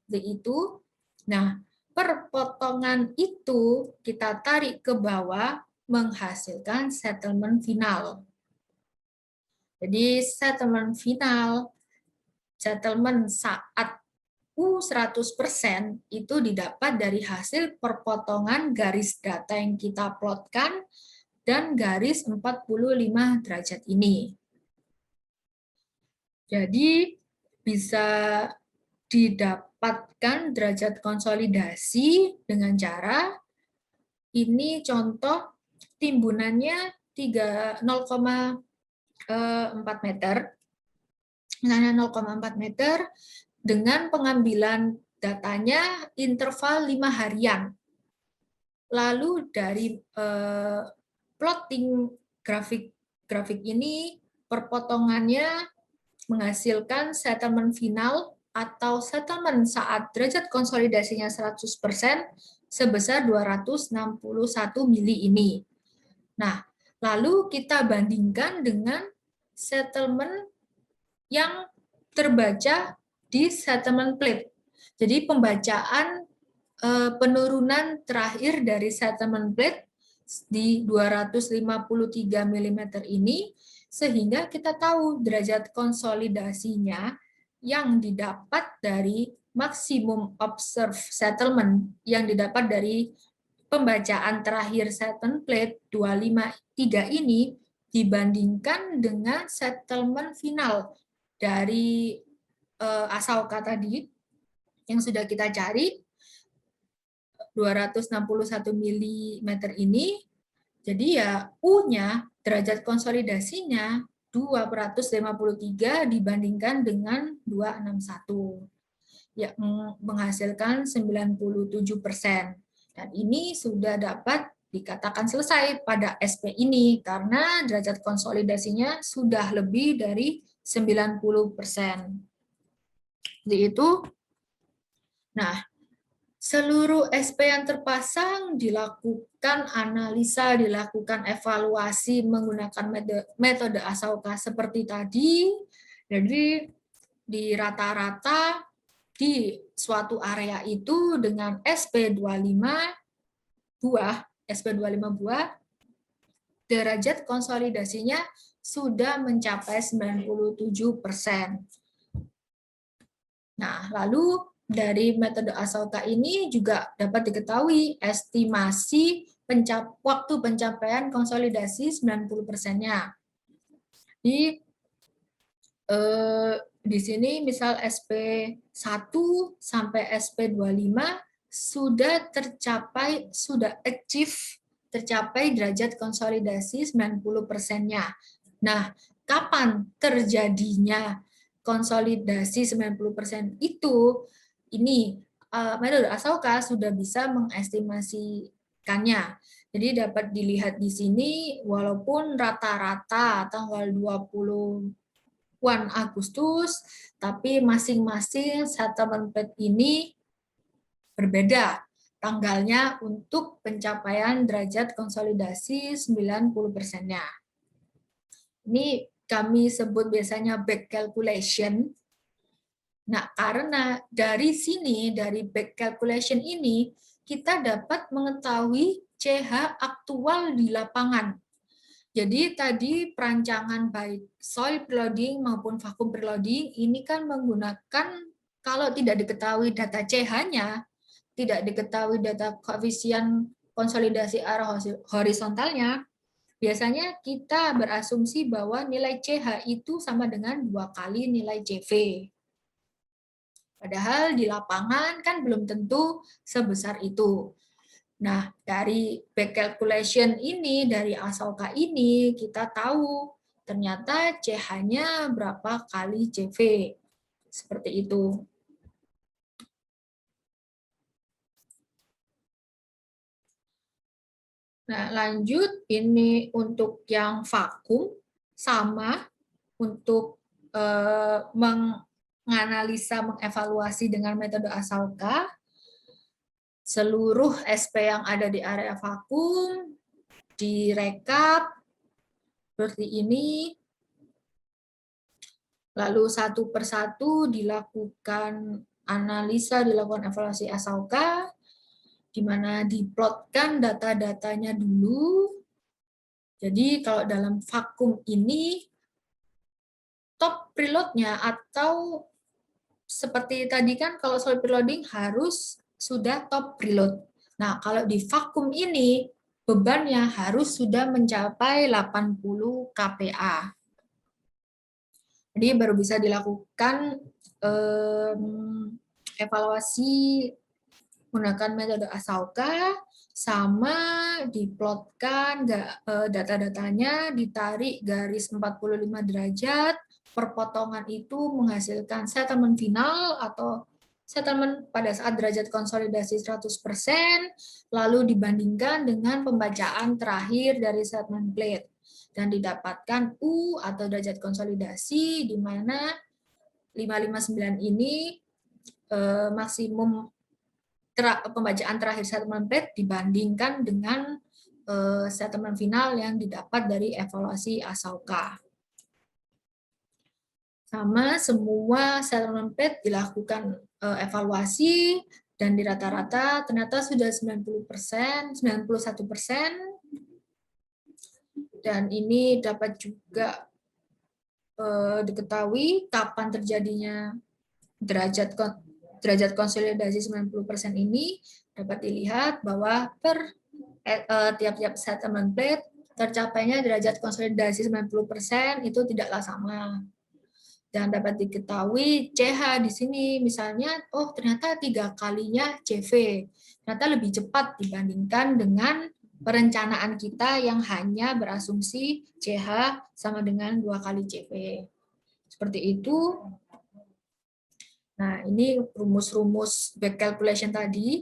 Itu. Nah, perpotongan itu kita tarik ke bawah menghasilkan settlement final. Jadi settlement final, settlement saat U100% itu didapat dari hasil perpotongan garis data yang kita plotkan dan garis 45 derajat ini. Jadi bisa didapatkan derajat konsolidasi dengan cara ini, contoh timbunannya 0,4 meter, misalnya 0,4 meter, dengan pengambilan datanya interval 5 harian. Lalu dari plotting grafik ini, perpotongannya menghasilkan settlement final atau settlement saat derajat konsolidasinya 100% sebesar 261 mili ini. Nah, lalu kita bandingkan dengan settlement yang terbaca di settlement plate. Jadi pembacaan penurunan terakhir dari settlement plate di 253 mm ini, sehingga kita tahu derajat konsolidasinya yang didapat dari maksimum observed settlement yang didapat dari pembacaan terakhir settlement plate 253 ini dibandingkan dengan settlement final dari Ashoka tadi yang sudah kita cari 261 mm ini, jadi ya U-nya derajat konsolidasinya 253 dibandingkan dengan 261, ya menghasilkan 97%. Dan ini sudah dapat dikatakan selesai pada SP ini karena derajat konsolidasinya sudah lebih dari 90%. Jadi itu. Nah, seluruh SP yang terpasang dilakukan analisa, dilakukan evaluasi menggunakan metode Ashoka seperti tadi. Jadi di rata-rata di suatu area itu dengan SP25 buah, derajat konsolidasinya sudah mencapai 97%. Nah, lalu dari metode Ashoka ini juga dapat diketahui estimasi waktu pencapaian konsolidasi 90%-nya. Di sini misal SP1 sampai SP25 sudah tercapai derajat konsolidasi 90%-nya. Nah, kapan terjadinya konsolidasi 90% itu? Ini metode Ashoka sudah bisa mengestimasikannya. Jadi dapat dilihat di sini, walaupun rata-rata tanggal 21 Agustus, tapi masing-masing settlement plate ini berbeda. tanggalnya untuk pencapaian derajat konsolidasi 90%-nya. Ini kami sebut biasanya back calculation. Nah, karena dari sini, dari back calculation ini, kita dapat mengetahui CH aktual di lapangan. Jadi tadi perancangan baik soil preloading maupun vacuum preloading ini kan menggunakan, kalau tidak diketahui data CH-nya, tidak diketahui data koefisien konsolidasi arah horizontalnya, biasanya kita berasumsi bahwa nilai CH itu sama dengan 2 kali nilai CV. Padahal di lapangan kan belum tentu sebesar itu. Nah, dari back calculation ini, dari ASOKA ini, kita tahu ternyata CH-nya berapa kali CV. Seperti itu. Nah, lanjut ini untuk yang vakum, sama untuk menganalisa, mengevaluasi dengan metode ASOKA, seluruh SP yang ada di area vakum direkap seperti ini, lalu satu persatu dilakukan analisa, dilakukan evaluasi ASOKA, di mana diplotkan data-datanya dulu. Jadi kalau dalam vakum ini, top preloadnya atau seperti tadi kan kalau solid preloading harus sudah top preload. Nah, kalau di vakum ini bebannya harus sudah mencapai 80 kPa. Jadi baru bisa dilakukan evaluasi menggunakan metode ASOKA, sama diplotkan data-datanya, ditarik garis 45 derajat, perpotongan itu menghasilkan settlement final atau settlement pada saat derajat konsolidasi 100%, lalu dibandingkan dengan pembacaan terakhir dari settlement plate. Dan didapatkan U atau derajat konsolidasi, di mana 559 ini maksimum pembacaan terakhir settlement plate dibandingkan dengan settlement final yang didapat dari evaluasi ASOKA. Sama semua settlement plate dilakukan evaluasi dan di rata-rata ternyata sudah 90%, 91%. Dan ini dapat juga diketahui kapan terjadinya derajat konsolidasi 90% ini, dapat dilihat bahwa per tiap-tiap settlement plate tercapainya derajat konsolidasi 90% itu tidaklah sama. Dan dapat diketahui CH di sini misalnya, oh ternyata 3 kalinya CV. Ternyata lebih cepat dibandingkan dengan perencanaan kita yang hanya berasumsi CH sama dengan 2 kali CV. Seperti itu. Nah, ini rumus-rumus back calculation tadi.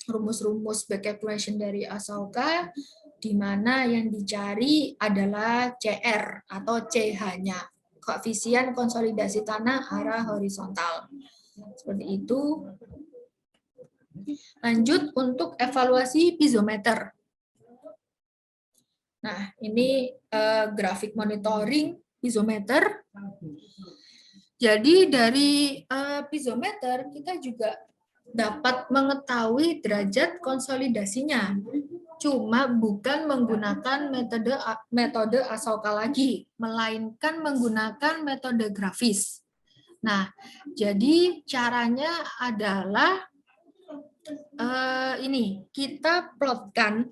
Rumus-rumus back calculation dari ASOKA, di mana yang dicari adalah CR atau CH-nya, koefisien konsolidasi tanah arah horizontal. Seperti itu. Lanjut untuk evaluasi piezometer. Nah, ini grafik monitoring piezometer. Jadi dari piezometer kita juga dapat mengetahui derajat konsolidasinya. Cuma bukan menggunakan metode ASOKA lagi, melainkan menggunakan metode grafis. Nah, jadi caranya adalah ini, kita plotkan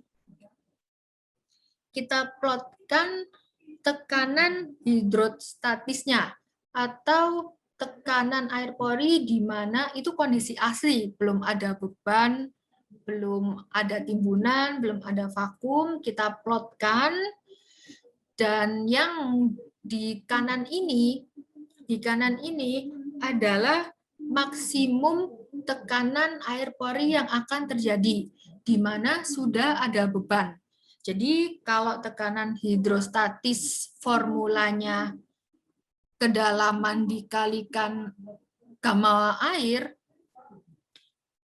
tekanan hidrostatisnya atau tekanan air pori di mana itu kondisi asli, belum ada beban, belum ada timbunan, belum ada vakum, kita plotkan. Dan yang di kanan ini adalah maksimum tekanan air pori yang akan terjadi, di mana sudah ada beban. Jadi kalau tekanan hidrostatis formulanya kedalaman dikalikan gamma air,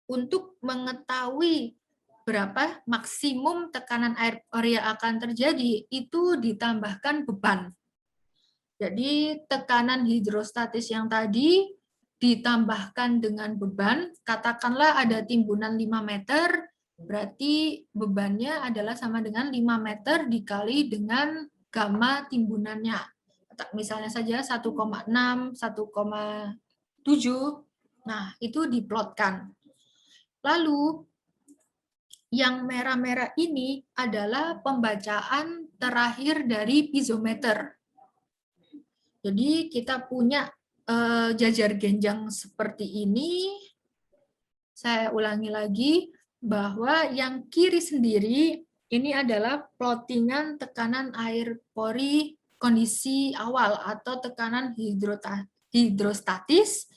untuk mengetahui berapa maksimum tekanan air pori yang akan terjadi, itu ditambahkan beban. Jadi tekanan hidrostatis yang tadi ditambahkan dengan beban, katakanlah ada timbunan 5 meter, berarti bebannya adalah sama dengan 5 meter dikali dengan gamma timbunannya. Misalnya saja 1,6, 1,7, nah itu diplotkan. Lalu yang merah-merah ini adalah pembacaan terakhir dari piezometer. Jadi kita punya jajar genjang seperti ini. Saya ulangi lagi bahwa yang kiri sendiri ini adalah plottingan tekanan air pori kondisi awal atau tekanan hidrostatis.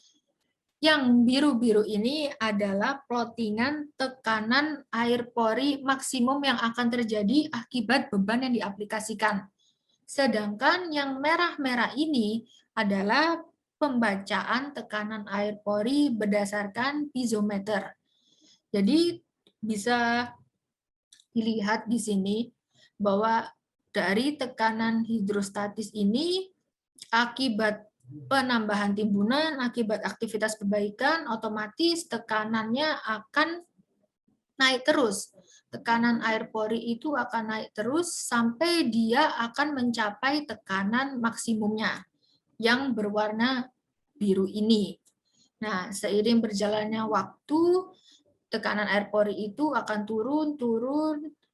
Yang biru-biru ini adalah plottingan tekanan air pori maksimum yang akan terjadi akibat beban yang diaplikasikan. Sedangkan yang merah-merah ini adalah pembacaan tekanan air pori berdasarkan piezometer. Jadi bisa dilihat di sini bahwa dari tekanan hidrostatis ini akibat penambahan timbunan, akibat aktivitas perbaikan, otomatis tekanannya akan naik terus. Tekanan air pori itu akan naik terus sampai dia akan mencapai tekanan maksimumnya yang berwarna biru ini. Nah, seiring berjalannya waktu, tekanan air pori itu akan turun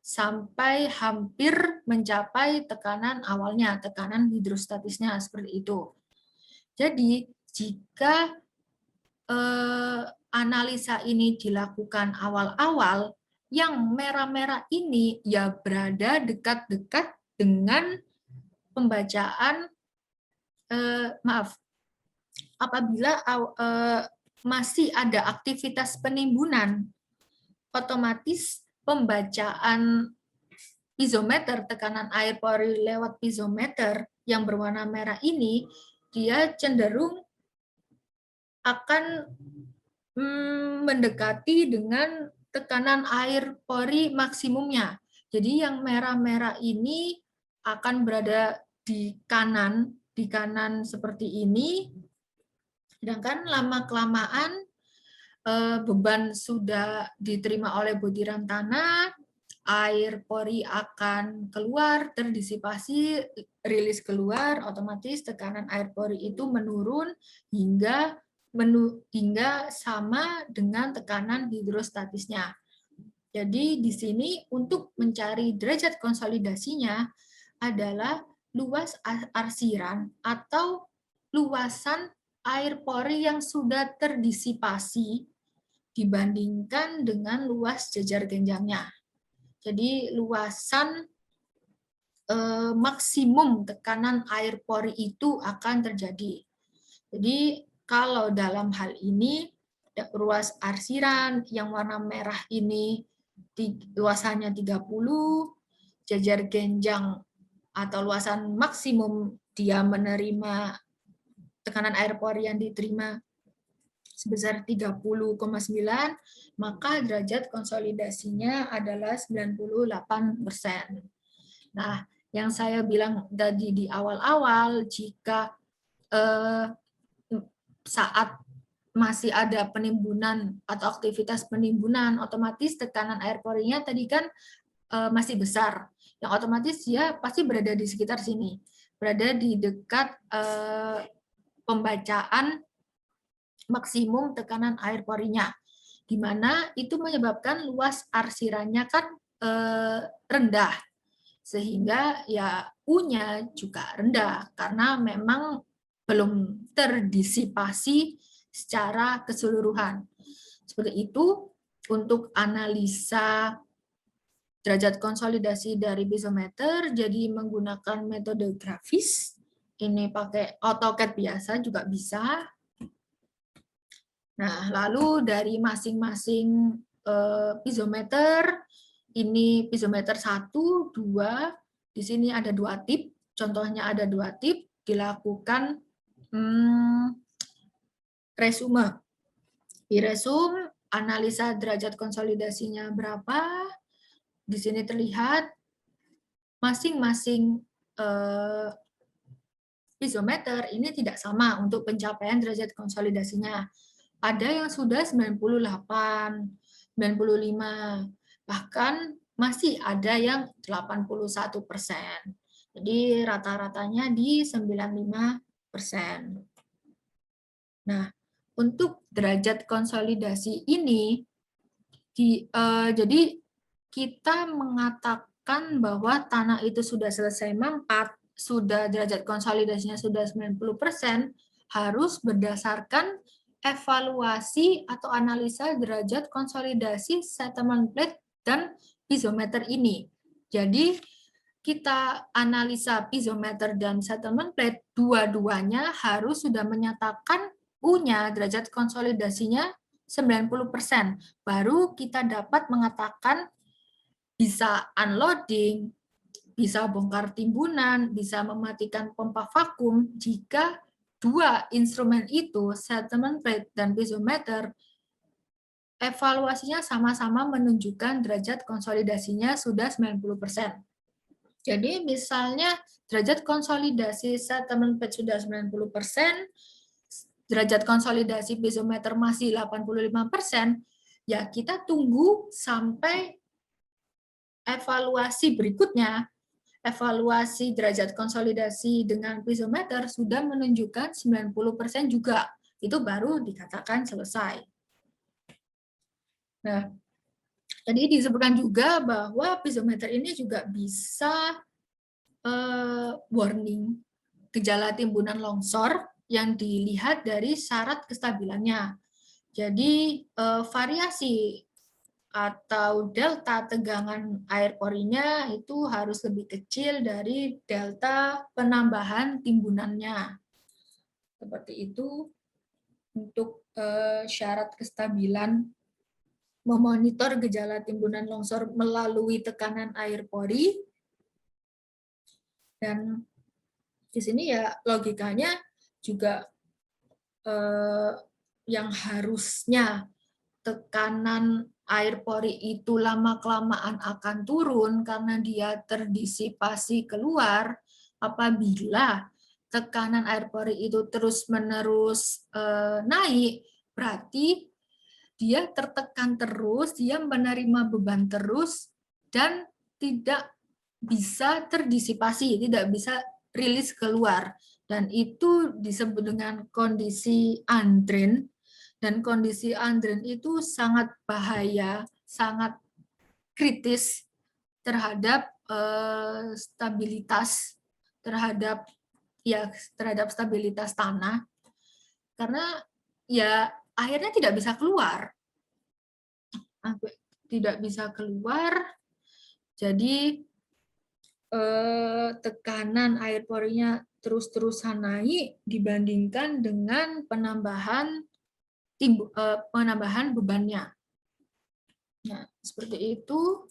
sampai hampir mencapai tekanan awalnya, tekanan hidrostatisnya seperti itu. Jadi, jika analisa ini dilakukan awal-awal, yang merah-merah ini ya berada dekat-dekat dengan pembacaan, apabila masih ada aktivitas penimbunan, otomatis pembacaan piezometer, tekanan air pori lewat piezometer yang berwarna merah ini, dia cenderung akan mendekati dengan tekanan air pori maksimumnya. Jadi yang merah-merah ini akan berada di kanan seperti ini, sedangkan lama-kelamaan beban sudah diterima oleh butiran tanah, air pori akan keluar, terdisipasi, rilis keluar, otomatis tekanan air pori itu menurun hingga sama dengan tekanan hidrostatisnya. Jadi di sini untuk mencari derajat konsolidasinya adalah luas arsiran atau luasan air pori yang sudah terdisipasi dibandingkan dengan luas jajar genjangnya. Jadi luasan maksimum tekanan air pori itu akan terjadi. Jadi kalau dalam hal ini ruas arsiran yang warna merah ini luasannya 30, jajar genjang atau luasan maksimum dia menerima tekanan air pori yang diterima sebesar 30,9, maka derajat konsolidasinya adalah 98%. Nah, yang saya bilang tadi di awal-awal, jika saat masih ada penimbunan atau aktivitas penimbunan, otomatis tekanan air porinya tadi kan masih besar. Yang otomatis dia pasti berada di sekitar sini, berada di dekat pembacaan maksimum tekanan air porinya, di mana itu menyebabkan luas arsirannya kan rendah, sehingga ya U-nya juga rendah karena memang belum terdisipasi secara keseluruhan. Seperti itu untuk analisa derajat konsolidasi dari piezometer, jadi menggunakan metode grafis. Ini pakai AutoCAD biasa juga bisa. Nah, lalu dari masing-masing piezometer, ini piezometer 1, 2, di sini ada 2 tip, contohnya ada 2 tip, dilakukan resume. Di resume analisa derajat konsolidasinya berapa. Di sini terlihat masing-masing piezometer ini tidak sama untuk pencapaian derajat konsolidasinya. Ada yang sudah 98, 95, bahkan masih ada yang 81%. Jadi rata-ratanya di 95%. Nah, untuk derajat konsolidasi ini, jadi kita mengatakan bahwa tanah itu sudah selesai mampat, sudah derajat konsolidasinya sudah 90%, harus berdasarkan evaluasi atau analisa derajat konsolidasi settlement plate dan piezometer ini. Jadi kita analisa piezometer dan settlement plate, dua-duanya harus sudah menyatakan punya derajat konsolidasinya 90%. Baru kita dapat mengatakan bisa unloading, bisa bongkar timbunan, bisa mematikan pompa vakum jika dua instrumen itu, settlement plate dan piezometer, evaluasinya sama-sama menunjukkan derajat konsolidasinya sudah 90%. Jadi misalnya derajat konsolidasi settlement plate sudah 90%, derajat konsolidasi piezometer masih 85%, ya kita tunggu sampai evaluasi berikutnya, evaluasi derajat konsolidasi dengan piezometer sudah menunjukkan 90% juga. Itu baru dikatakan selesai. Nah, tadi disebutkan juga bahwa piezometer ini juga bisa warning gejala timbunan longsor yang dilihat dari syarat kestabilannya. Jadi variasi atau delta tegangan air porinya itu harus lebih kecil dari delta penambahan timbunannya. Seperti itu untuk syarat kestabilan memonitor gejala timbunan longsor melalui tekanan air pori. Dan di sini ya logikanya juga yang harusnya tekanan air pori itu lama-kelamaan akan turun karena dia terdisipasi keluar. Apabila tekanan air pori itu terus-menerus naik, berarti dia tertekan terus, dia menerima beban terus, dan tidak bisa terdisipasi, tidak bisa rilis keluar. Dan itu disebut dengan kondisi undrain. Dan kondisi undrain itu sangat bahaya, sangat kritis terhadap stabilitas, terhadap stabilitas tanah, karena ya akhirnya tidak bisa keluar, jadi tekanan air porinya terus-terusan naik dibandingkan dengan penambahan bebannya. Nah, seperti itu.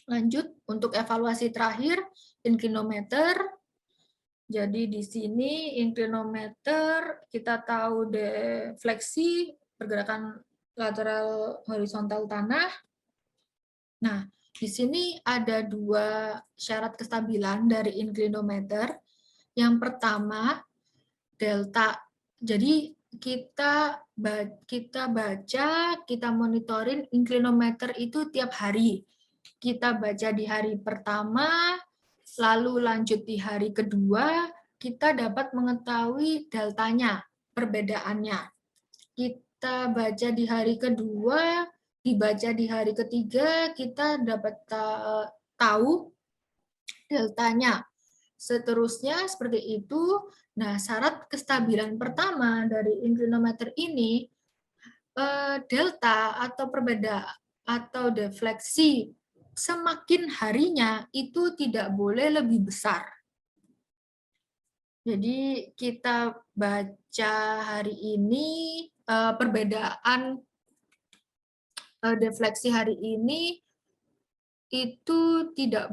Lanjut untuk evaluasi terakhir, inclinometer. Jadi di sini inclinometer kita tahu defleksi pergerakan lateral horizontal tanah. Nah, di sini ada dua syarat kestabilan dari inclinometer. Yang pertama, delta. Jadi kita baca, kita monitorin inclinometer itu tiap hari. Kita baca di hari pertama, lalu lanjut di hari kedua, kita dapat mengetahui deltanya, perbedaannya. Kita baca di hari kedua, dibaca di hari ketiga, kita dapat tahu deltanya. Seterusnya seperti itu. Nah, syarat kestabilan pertama dari inclinometer ini, delta atau perbedaan atau defleksi semakin harinya itu tidak boleh lebih besar. Jadi kita baca hari ini perbedaan defleksi hari ini itu tidak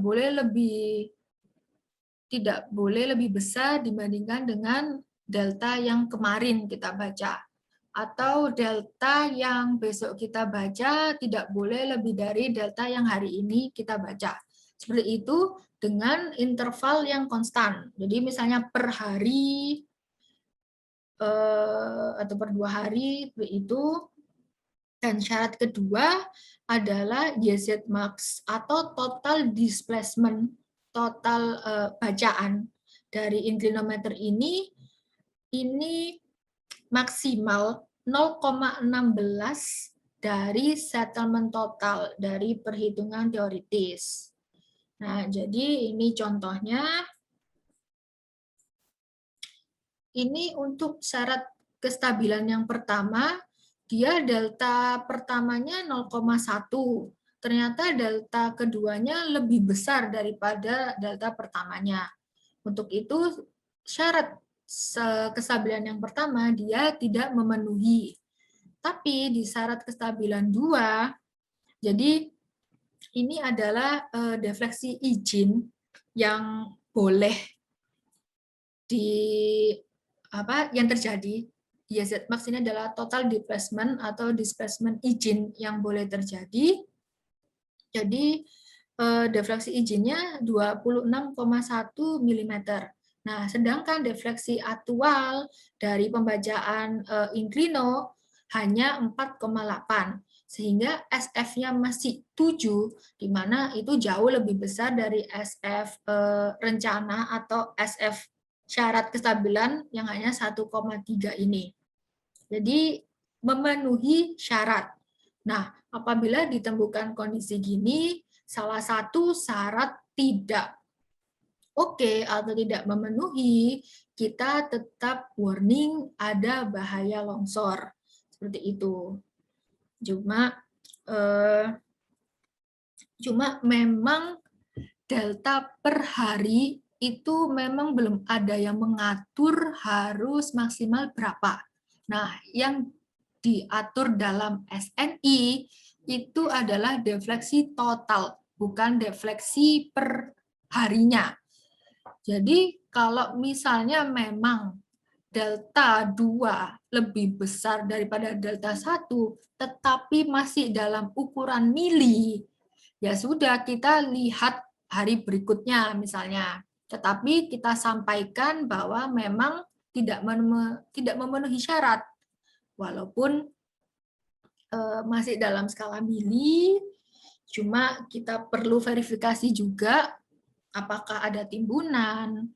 boleh lebih besar dibandingkan dengan delta yang kemarin kita baca. Atau delta yang besok kita baca tidak boleh lebih dari delta yang hari ini kita baca. Seperti itu dengan interval yang konstan. Jadi misalnya per hari atau per 2 hari itu. Dan syarat kedua adalah YZ max atau total displacement, total bacaan dari inclinometer ini maksimal 0,16 dari settlement total dari perhitungan teoritis. Nah, jadi ini contohnya. Ini untuk syarat kestabilan yang pertama, dia delta pertamanya 0,1. Ternyata delta keduanya lebih besar daripada delta pertamanya. Untuk itu, syarat kestabilan yang pertama dia tidak memenuhi. Tapi di syarat kestabilan 2, jadi ini adalah defleksi izin yang boleh yang terjadi. YZ max ini adalah total displacement atau displacement izin yang boleh terjadi. Jadi defleksi izinnya 26,1 mm. Nah, sedangkan defleksi aktual dari pembacaan inclino hanya 4,8, sehingga SF-nya masih 7, di mana itu jauh lebih besar dari SF rencana atau SF syarat kestabilan yang hanya 1,3 ini. Jadi memenuhi syarat. Nah, apabila ditemukan kondisi gini, salah satu syarat tidak oke atau tidak memenuhi, kita tetap warning ada bahaya longsor. Seperti itu. Cuma memang delta per hari itu memang belum ada yang mengatur harus maksimal berapa. Nah, yang diatur dalam SNI itu adalah defleksi total, bukan defleksi per harinya. Jadi, kalau misalnya memang delta 2 lebih besar daripada delta 1, tetapi masih dalam ukuran mili, ya sudah kita lihat hari berikutnya misalnya. Tetapi kita sampaikan bahwa memang tidak memenuhi syarat. Walaupun masih dalam skala mili, cuma kita perlu verifikasi juga apakah ada timbunan,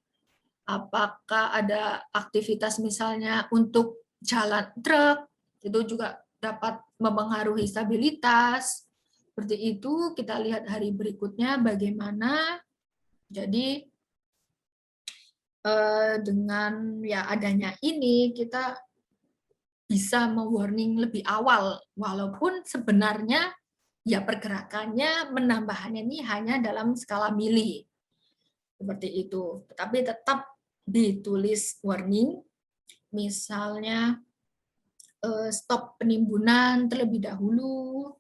apakah ada aktivitas misalnya untuk jalan truk, itu juga dapat mempengaruhi stabilitas. Seperti itu, kita lihat hari berikutnya bagaimana. Jadi dengan ya adanya ini kita bisa mewarning lebih awal, walaupun sebenarnya ya pergerakannya menambahnya ini hanya dalam skala mili. Seperti itu. Tetapi tetap ditulis warning, misalnya stop penimbunan terlebih dahulu,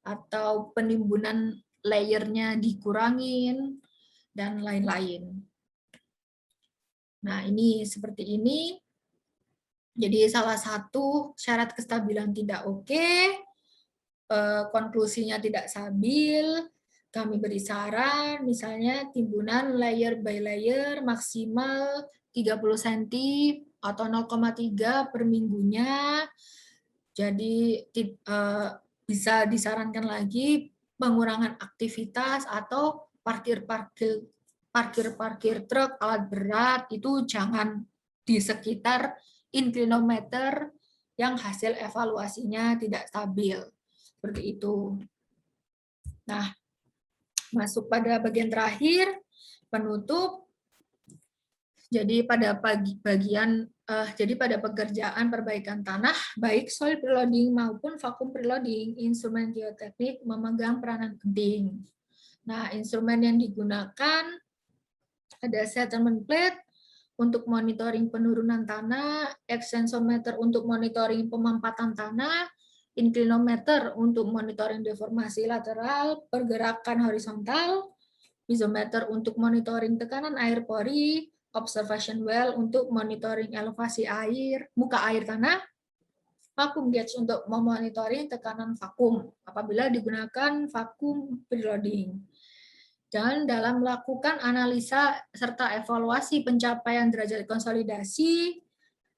atau penimbunan layernya dikurangin, dan lain-lain. Nah, ini seperti ini. Jadi salah satu syarat kestabilan tidak oke, konklusinya tidak stabil, kami beri saran, misalnya timbunan layer by layer maksimal 30 cm atau 0,3 per minggunya. Jadi bisa disarankan lagi pengurangan aktivitas atau parkir truk, alat berat itu jangan di sekitar inclinometer yang hasil evaluasinya tidak stabil. Seperti itu. Nah, masuk pada bagian terakhir, penutup. Jadi pada pekerjaan perbaikan tanah, baik soil preloading maupun vacuum preloading, instrumen geoteknik memegang peranan penting. Nah, instrumen yang digunakan ada settlement plate untuk monitoring penurunan tanah, extensometer untuk monitoring pemampatan tanah, inclinometer untuk monitoring deformasi lateral, pergerakan horizontal, pizometer untuk monitoring tekanan air pori, observation well untuk monitoring elevasi air, muka air tanah, vacuum gauge untuk memonitoring tekanan vakum apabila digunakan vacuum preloading. Dan dalam melakukan analisa serta evaluasi pencapaian derajat konsolidasi,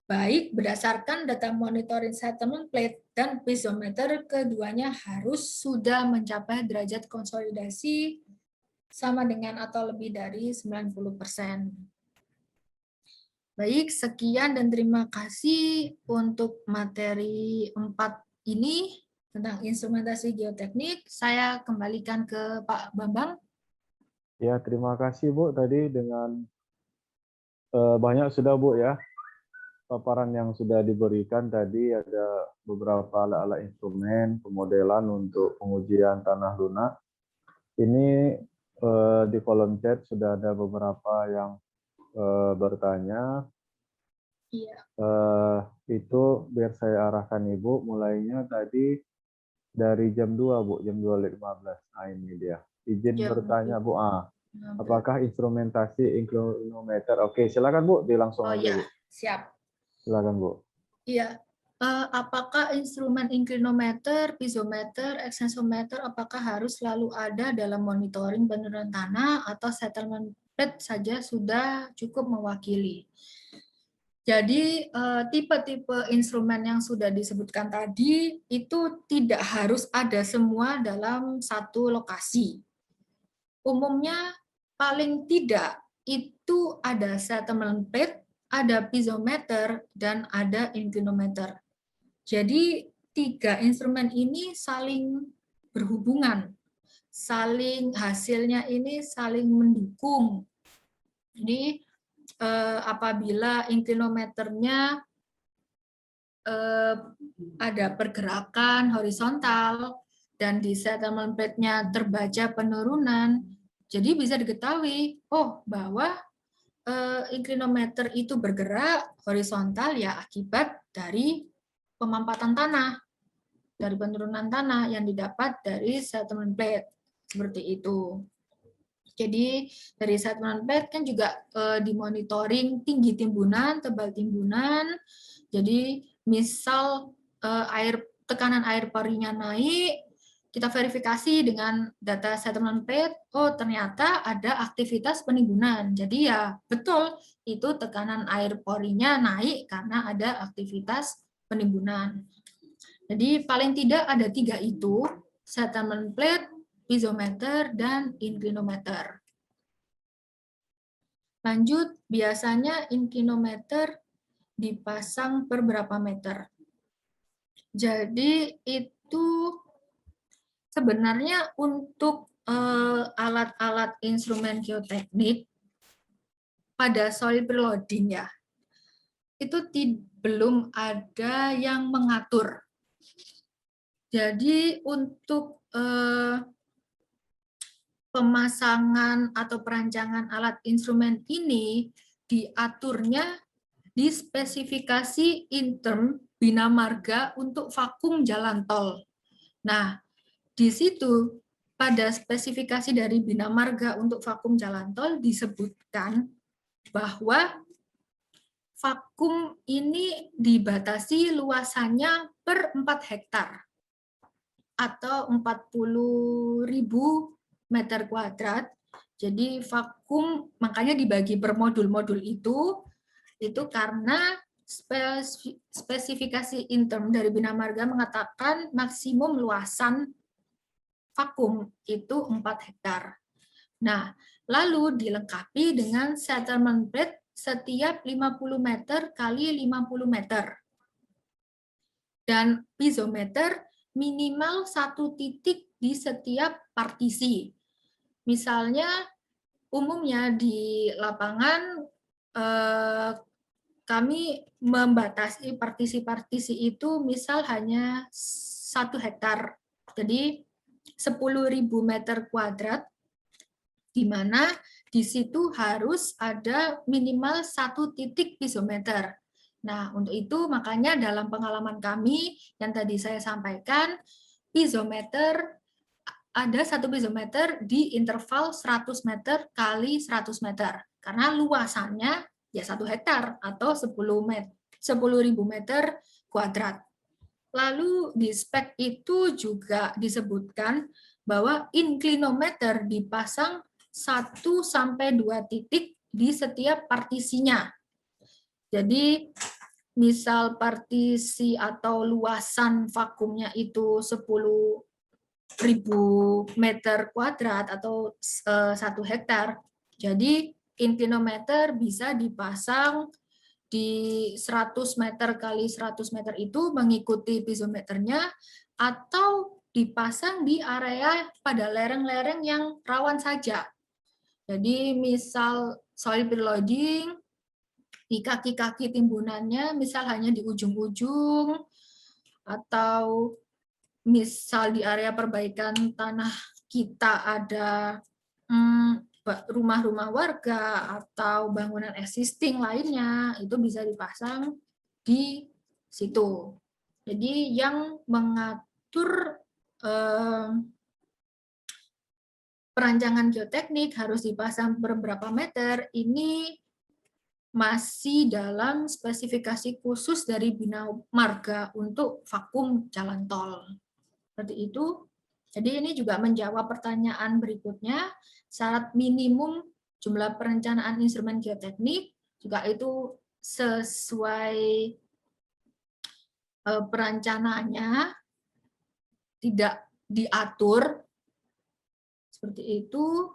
baik berdasarkan data monitoring settlement plate dan piezometer, keduanya harus sudah mencapai derajat konsolidasi sama dengan atau lebih dari 90%. Baik, sekian dan terima kasih untuk materi 4 ini tentang instrumentasi geoteknik. Saya kembalikan ke Pak Bambang. Ya, terima kasih Bu tadi dengan banyak sudah Bu ya paparan yang sudah diberikan tadi, ada beberapa alat-alat instrumen pemodelan untuk pengujian tanah lunak. Ini di kolom chat sudah ada beberapa yang bertanya. Iya. Itu biar saya arahkan Ibu, mulainya tadi dari jam 2 Bu, jam 2.15. Nah ini dia. Izin bertanya Bu, apakah instrumentasi inclinometer? Oke, silakan Bu, langsung aja Bu. Siap. Silakan Bu. Iya. Apakah instrumen inclinometer, piezometer, extensometer, apakah harus selalu ada dalam monitoring penurunan tanah atau settlement plate saja sudah cukup mewakili? Jadi tipe-tipe instrumen yang sudah disebutkan tadi itu tidak harus ada semua dalam satu lokasi. Umumnya paling tidak itu ada settlement plate, ada piezometer, dan ada inclinometer. Jadi 3 instrumen ini saling berhubungan, hasilnya ini saling mendukung. Jadi apabila inclinometernya ada pergerakan horizontal dan di settlement plate-nya terbaca penurunan, jadi bisa diketahui bahwa inclinometer itu bergerak horizontal ya akibat dari pemampatan tanah, dari penurunan tanah yang didapat dari settlement plate, seperti itu. Jadi dari settlement plate kan juga dimonitoring tinggi timbunan, tebal timbunan. Jadi misal tekanan air porinya naik, kita verifikasi dengan data settlement plate, ternyata ada aktivitas penimbunan. Jadi ya betul, itu tekanan air porinya naik karena ada aktivitas penimbunan. Jadi paling tidak ada 3 itu, settlement plate, piezometer, dan inclinometer. Lanjut, biasanya inclinometer dipasang per berapa meter. Jadi itu sebenarnya untuk alat-alat instrumen geoteknik pada soil preloading ya, itu belum ada yang mengatur. Jadi untuk pemasangan atau perancangan alat instrumen ini diaturnya di spesifikasi Interm Bina Marga untuk vakum jalan tol. Nah, di situ pada spesifikasi dari Bina Marga untuk vakum jalan tol disebutkan bahwa vakum ini dibatasi luasannya per 4 hektar atau 40.000 meter kuadrat. Jadi vakum makanya dibagi per modul-modul itu karena spesifikasi Interm dari Bina Marga mengatakan maksimum luasan vakum itu 4 hektar. Nah, lalu dilengkapi dengan settlement plate setiap 50 meter kali 50 meter. Dan piezometer minimal 1 titik di setiap partisi. Misalnya, umumnya di lapangan kami membatasi partisi-partisi itu misal hanya 1 hektar. Jadi 10.000 meter kuadrat, di mana di situ harus ada minimal 1 titik piezometer. Nah, untuk itu makanya dalam pengalaman kami yang tadi saya sampaikan, piezometer ada 1 piezometer di interval 100 meter kali 100 meter. karena luasannya ya 1 hektar atau 10.000 meter kuadrat. Lalu di spek itu juga disebutkan bahwa inclinometer dipasang 1 sampai 2 titik di setiap partisinya. Jadi misal partisi atau luasan vakumnya itu 10.000 meter kuadrat atau 1 hektar. Jadi inclinometer bisa dipasang di 100 meter kali 100 meter itu mengikuti piezometernya, atau dipasang di area pada lereng-lereng yang rawan saja. Jadi misal soil preloading, di kaki-kaki timbunannya misal hanya di ujung-ujung, atau misal di area perbaikan tanah kita ada rumah-rumah warga atau bangunan existing lainnya, itu bisa dipasang di situ. Jadi yang mengatur perancangan geoteknik harus dipasang berapa meter, ini masih dalam spesifikasi khusus dari Bina Marga untuk vakum jalan tol. Seperti itu. Jadi ini juga menjawab pertanyaan berikutnya, syarat minimum jumlah perencanaan instrumen geoteknik, juga itu sesuai perencanaannya, tidak diatur, seperti itu.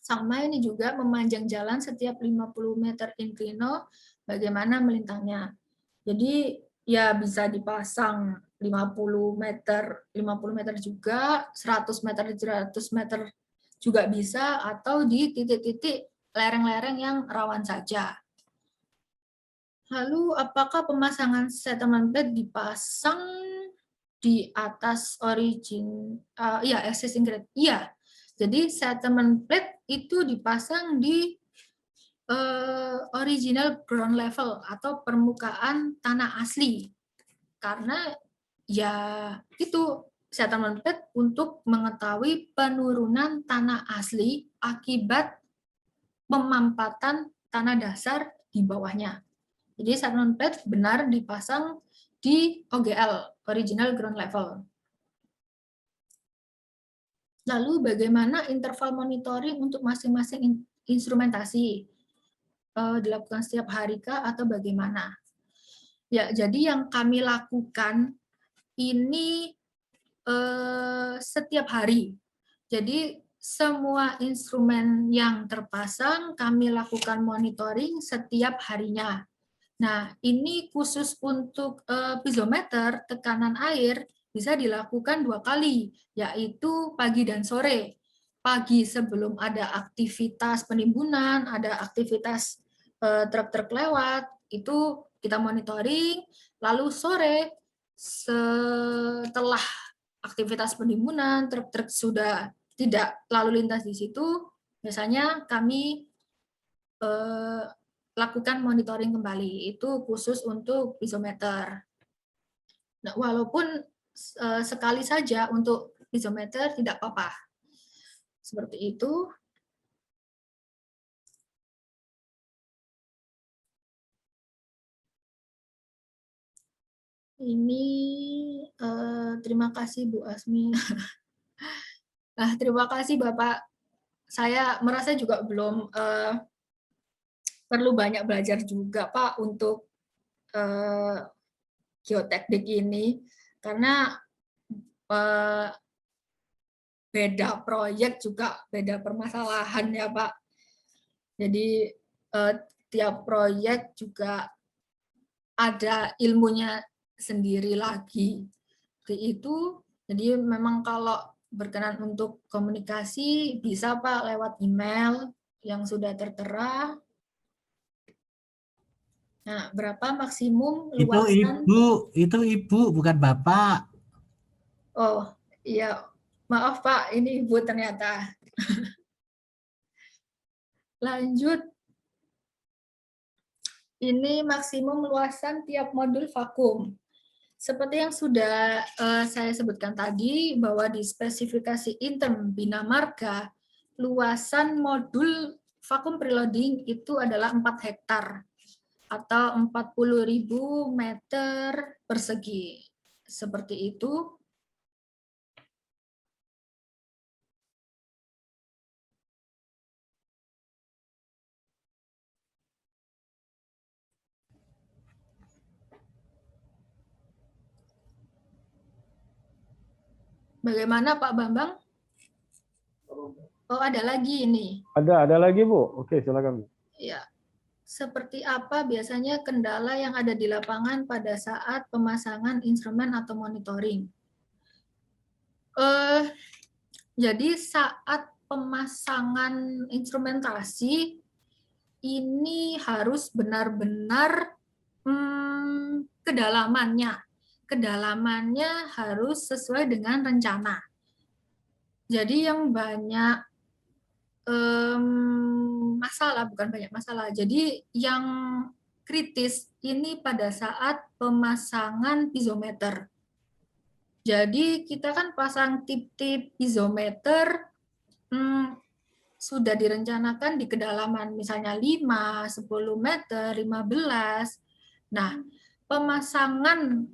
Sama ini juga memanjang jalan setiap 50 meter inclino, bagaimana melintangnya. Jadi ya bisa dipasang 50 meter juga, 100 meter juga bisa, atau di titik-titik lereng-lereng yang rawan saja. Lalu apakah pemasangan settlement bed dipasang di atas existing grade? Iya. Jadi settlement plate itu dipasang di original ground level atau permukaan tanah asli, karena ya itu settlement plate untuk mengetahui penurunan tanah asli akibat pemampatan tanah dasar di bawahnya. Jadi settlement plate benar dipasang di OGL, original ground level. Lalu bagaimana interval monitoring untuk masing-masing instrumentasi? Dilakukan setiap hari kah atau bagaimana? Ya, jadi yang kami lakukan ini setiap hari. Jadi semua instrumen yang terpasang kami lakukan monitoring setiap harinya. Nah, ini khusus untuk piezometer tekanan air bisa dilakukan 2 kali, yaitu pagi dan sore. Pagi sebelum ada aktivitas penimbunan, ada aktivitas truk-truk lewat, itu kita monitoring, lalu sore setelah aktivitas penimbunan, truk-truk sudah tidak lalu lintas di situ, biasanya kami lakukan monitoring kembali, itu khusus untuk piezometer. Nah, walaupun sekali saja untuk piezometer tidak apa-apa. Seperti itu. Ini terima kasih Bu Asmi. Nah, terima kasih Bapak. Saya merasa juga belum perlu banyak belajar juga Pak untuk geoteknik ini, karena beda proyek juga beda permasalahan ya Pak. Jadi tiap proyek juga ada ilmunya sendiri lagi. Seperti itu. Jadi memang kalau berkenan untuk komunikasi bisa Pak lewat email yang sudah tertera. Nah, berapa maksimum luasan? Itu Ibu, bukan Bapak. Oh, iya. Maaf Pak, ini Ibu ternyata. Lanjut. Ini maksimum luasan tiap modul vakum. Seperti yang sudah saya sebutkan tadi, bahwa di spesifikasi intern Bina Marga, luasan modul vakum preloading itu adalah 4 hektar atau 40.000 meter persegi. Seperti itu. Bagaimana Pak Bambang? Oh, ada lagi ini. Ada lagi Bu? Oke, silakan Bu. Ya. Seperti apa biasanya kendala yang ada di lapangan pada saat pemasangan instrumen atau monitoring? Jadi saat pemasangan instrumentasi ini harus benar-benar kedalamannya harus sesuai dengan rencana. Jadi yang banyak bukan banyak masalah. Jadi yang kritis ini pada saat pemasangan piezometer. Jadi kita kan pasang tip-tip piezometer sudah direncanakan di kedalaman misalnya 5, 10 meter, 15. Nah, pemasangan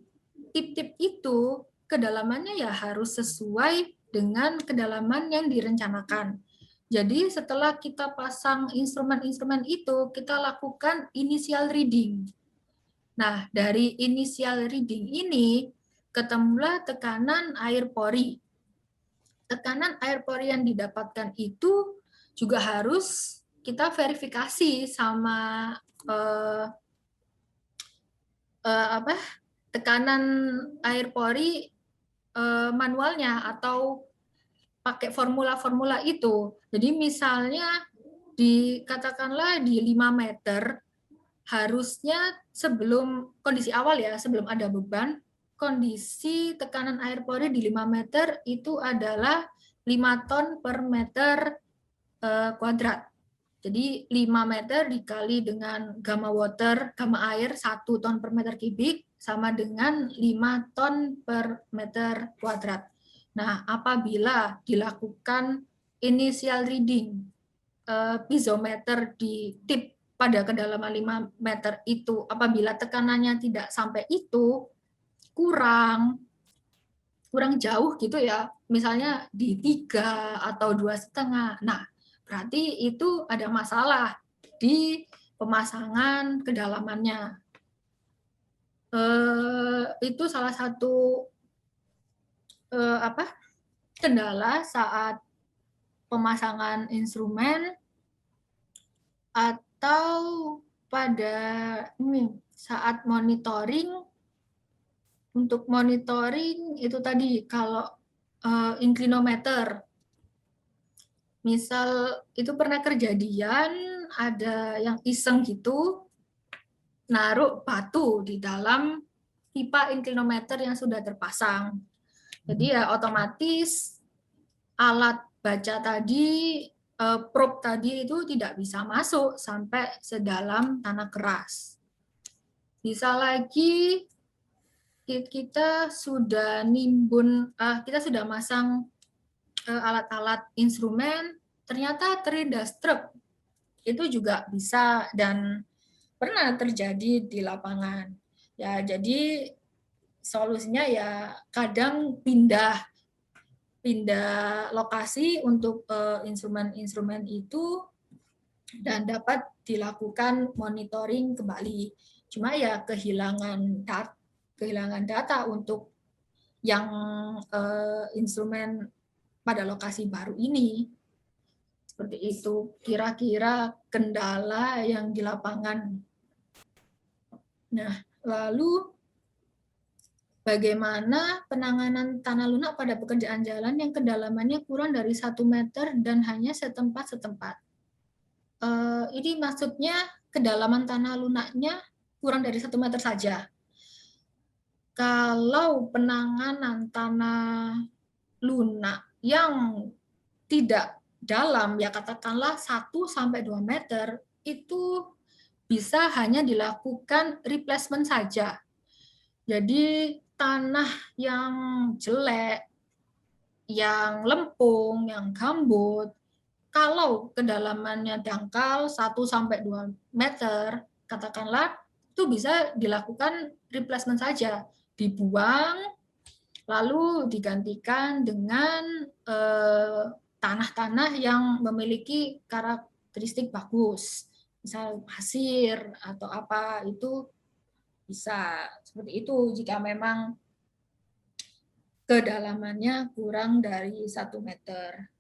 tip-tip itu kedalamannya ya harus sesuai dengan kedalaman yang direncanakan. Jadi setelah kita pasang instrumen-instrumen itu, kita lakukan initial reading. Nah, dari initial reading ini, ketemulah tekanan air pori. Tekanan air pori yang didapatkan itu juga harus kita verifikasi sama tekanan air pori manualnya atau pakai formula-formula itu. Jadi misalnya katakanlah di 5 meter, harusnya sebelum kondisi awal ya, sebelum ada beban, kondisi tekanan air pori di 5 meter itu adalah 5 ton per meter kuadrat. Jadi 5 meter dikali dengan gamma water, gamma air 1 ton per meter kubik sama dengan 5 ton per meter kuadrat. Nah, apabila dilakukan initial reading piezometer di tip pada kedalaman 5 meter itu, apabila tekanannya tidak sampai itu, kurang jauh gitu ya, misalnya di 3 atau 2,5. Nah, berarti itu ada masalah di pemasangan kedalamannya. Itu salah satu kendala saat pemasangan instrumen atau pada saat monitoring. Untuk monitoring itu tadi kalau inclinometer, misal itu pernah kejadian ada yang iseng gitu naruh batu di dalam pipa inclinometer yang sudah terpasang. Jadi ya otomatis alat baca tadi, probe tadi itu tidak bisa masuk sampai sedalam tanah keras. Bisa lagi kita sudah kita sudah masang alat-alat instrumen, ternyata terlindas truk. Itu juga bisa dan pernah terjadi di lapangan. Ya, jadi solusinya ya kadang pindah lokasi untuk instrumen-instrumen itu dan dapat dilakukan monitoring kembali. Cuma ya kehilangan data untuk yang instrumen pada lokasi baru ini. Seperti itu kira-kira kendala yang di lapangan. Nah, lalu bagaimana penanganan tanah lunak pada pekerjaan jalan yang kedalamannya kurang dari 1 meter dan hanya setempat-setempat? Ini maksudnya kedalaman tanah lunaknya kurang dari 1 meter saja. Kalau penanganan tanah lunak yang tidak dalam, ya katakanlah 1-2 meter, itu bisa hanya dilakukan replacement saja. Jadi tanah yang jelek, yang lempung, yang gambut, kalau kedalamannya dangkal 1-2 meter, katakanlah, itu bisa dilakukan replacement saja, dibuang lalu digantikan dengan tanah-tanah yang memiliki karakteristik bagus, misal pasir atau apa, itu bisa seperti itu jika memang kedalamannya kurang dari 1 meter.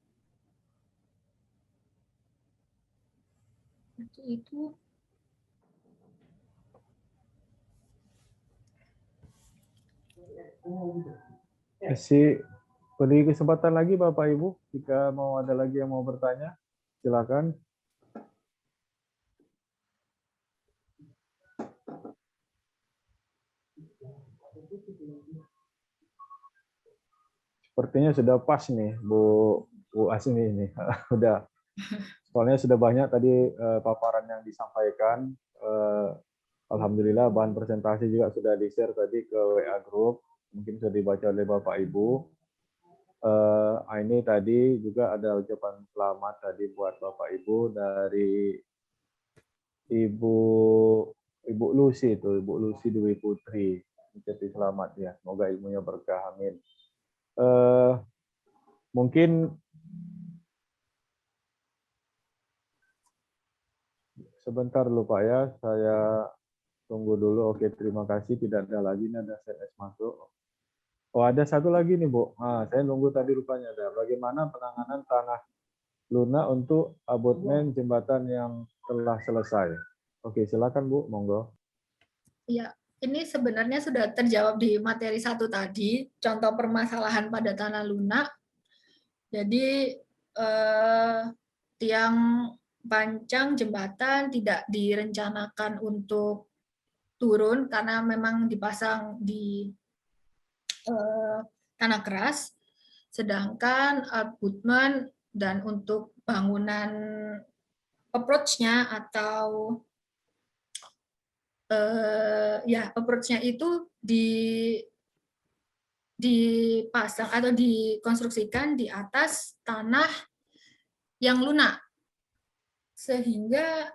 Itu. Beri kesempatan lagi Bapak Ibu, jika mau ada lagi yang mau bertanya, silakan. Sepertinya sudah pas nih Bu Asmi ini. Udah. Soalnya sudah banyak tadi paparan yang disampaikan. Alhamdulillah bahan presentasi juga sudah di-share tadi ke WA Group. Mungkin sudah dibaca oleh Bapak Ibu. Ini tadi juga ada ucapan selamat tadi buat Bapak Ibu dari Ibu Lucy itu, Ibu Lucy Dwi Putri. Ucapan selamat ya. Semoga ilmunya berkah. Amin. Mungkin sebentar dulu Pak ya, saya tunggu dulu. Oke, terima kasih. Tidak ada lagi, ini ada SMS masuk. Oh, ada satu lagi nih Bu. Saya nunggu tadi rupanya ada. Bagaimana penanganan tanah lunak untuk abutmen jembatan yang telah selesai? Oke, silakan Bu, monggo. Ya, ini sebenarnya sudah terjawab di materi 1 tadi, contoh permasalahan pada tanah lunak. Jadi tiang pancang jembatan tidak direncanakan untuk turun karena memang dipasang di tanah keras, sedangkan abutmen dan untuk bangunan approach-nya atau approach-nya itu dipasang atau dikonstruksikan di atas tanah yang lunak, sehingga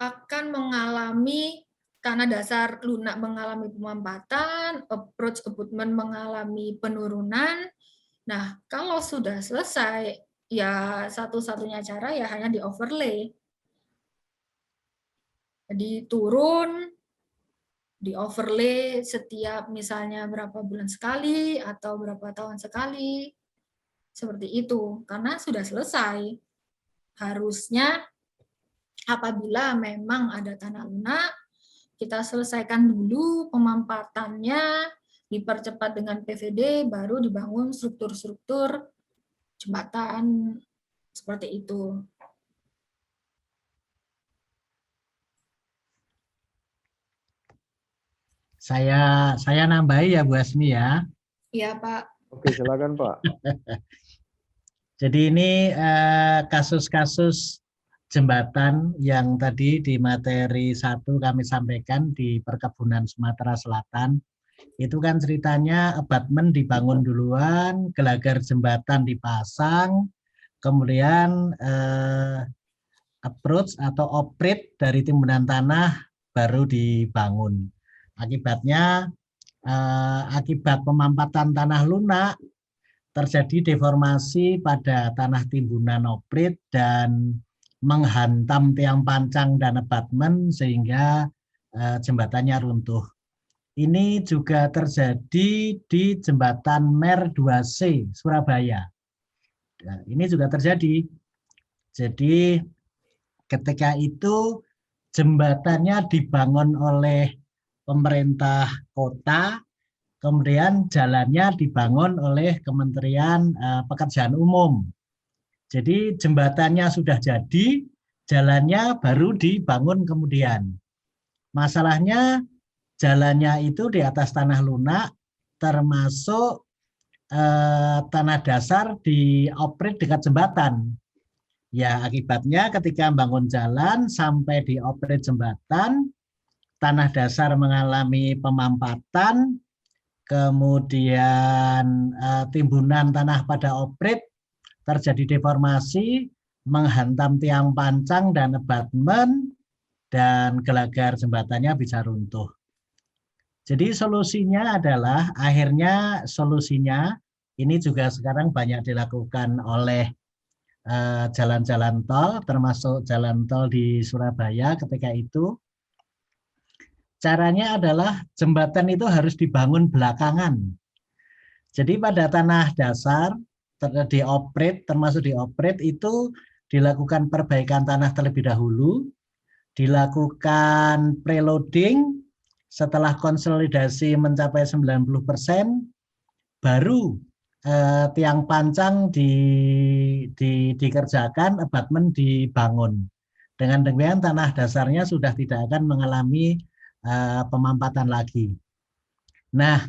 akan mengalami tanah dasar lunak mengalami pemampatan, approach abutment mengalami penurunan. Nah, kalau sudah selesai, ya satu-satunya cara ya hanya di overlay. Jadi turun, di overlay setiap misalnya berapa bulan sekali atau berapa tahun sekali, seperti itu, karena sudah selesai. Harusnya apabila memang ada tanah lunak, kita selesaikan dulu pemampatannya, dipercepat dengan PVD, baru dibangun struktur-struktur jembatan seperti itu. Saya nambahi ya Bu Asmi ya. Iya Pak. Oke, silakan Pak. Jadi ini kasus-kasus jembatan yang tadi di materi 1 kami sampaikan di perkebunan Sumatera Selatan. Itu kan ceritanya abutmen dibangun duluan, gelagar jembatan dipasang, kemudian approach atau operate dari timbunan tanah baru dibangun. Akibatnya akibat pemampatan tanah lunak terjadi deformasi pada tanah timbunan oprit dan menghantam tiang pancang dan abutmen sehingga jembatannya runtuh. Ini juga terjadi di jembatan Mer 2C Surabaya. Nah, ini juga terjadi. Jadi ketika itu jembatannya dibangun oleh pemerintah kota, kemudian jalannya dibangun oleh Kementerian Pekerjaan Umum. Jadi jembatannya sudah jadi, jalannya baru dibangun kemudian. Masalahnya jalannya itu di atas tanah lunak, termasuk tanah dasar dioperate dekat jembatan. Ya akibatnya ketika bangun jalan sampai dioperate jembatan, tanah dasar mengalami pemampatan, kemudian timbunan tanah pada oprit terjadi deformasi menghantam tiang pancang dan abutmen, dan gelagar jembatannya bisa runtuh. Jadi solusinya adalah, akhirnya solusinya ini juga sekarang banyak dilakukan oleh jalan-jalan tol, termasuk jalan tol di Surabaya ketika itu. Caranya adalah jembatan itu harus dibangun belakangan. Jadi pada tanah dasar termasuk dioperate itu dilakukan perbaikan tanah terlebih dahulu, dilakukan preloading, setelah konsolidasi mencapai 90%, baru tiang pancang dikerjakan, abutmen dibangun. Dengan demikian tanah dasarnya sudah tidak akan mengalami pemampatan lagi. Nah,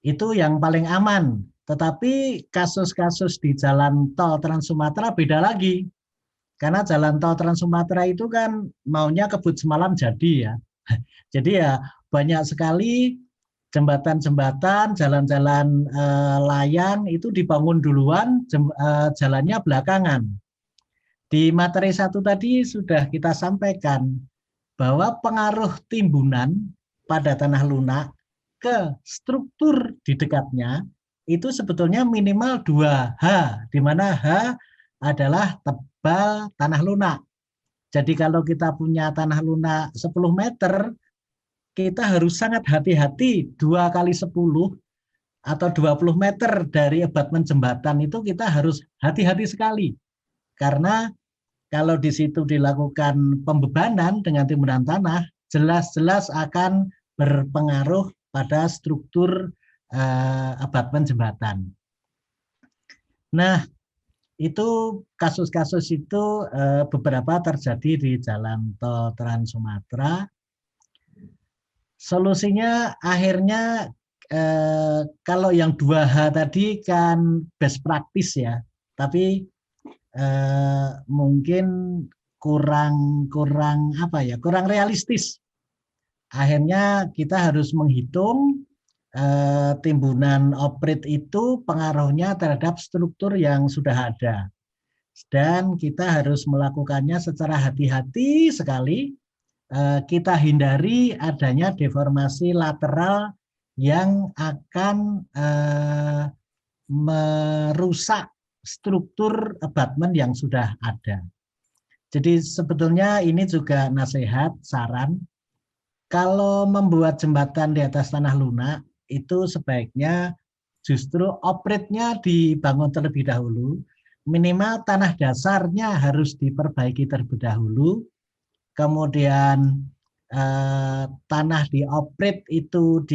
itu yang paling aman. Tetapi kasus-kasus di jalan tol Trans Sumatera beda lagi. Karena jalan tol Trans Sumatera itu kan maunya kebut semalam jadi ya. Jadi ya banyak sekali jembatan-jembatan, jalan-jalan layang itu dibangun duluan, jalannya belakangan. Di materi 1 tadi sudah kita sampaikan bahwa pengaruh timbunan pada tanah lunak ke struktur di dekatnya itu sebetulnya minimal 2H, di mana H adalah tebal tanah lunak. Jadi kalau kita punya tanah lunak 10 meter, kita harus sangat hati-hati 2 kali 10 atau 20 meter dari abutmen jembatan itu kita harus hati-hati sekali. Karena kalau di situ dilakukan pembebanan dengan timbunan tanah, jelas-jelas akan berpengaruh pada struktur abutmen jembatan. Nah, itu kasus-kasus itu beberapa terjadi di jalan tol Trans Sumatera. Solusinya akhirnya kalau yang 2H tadi kan best practice ya, tapi mungkin kurang realistis. Akhirnya kita harus menghitung timbunan operate itu pengaruhnya terhadap struktur yang sudah ada. Dan kita harus melakukannya secara hati-hati sekali. Kita hindari adanya deformasi lateral yang akan merusak struktur abutmen yang sudah ada. Jadi sebetulnya ini juga nasihat, saran. Kalau membuat jembatan di atas tanah lunak, itu sebaiknya justru operate-nya dibangun terlebih dahulu. Minimal tanah dasarnya harus diperbaiki terlebih dahulu. Kemudian tanah di operate itu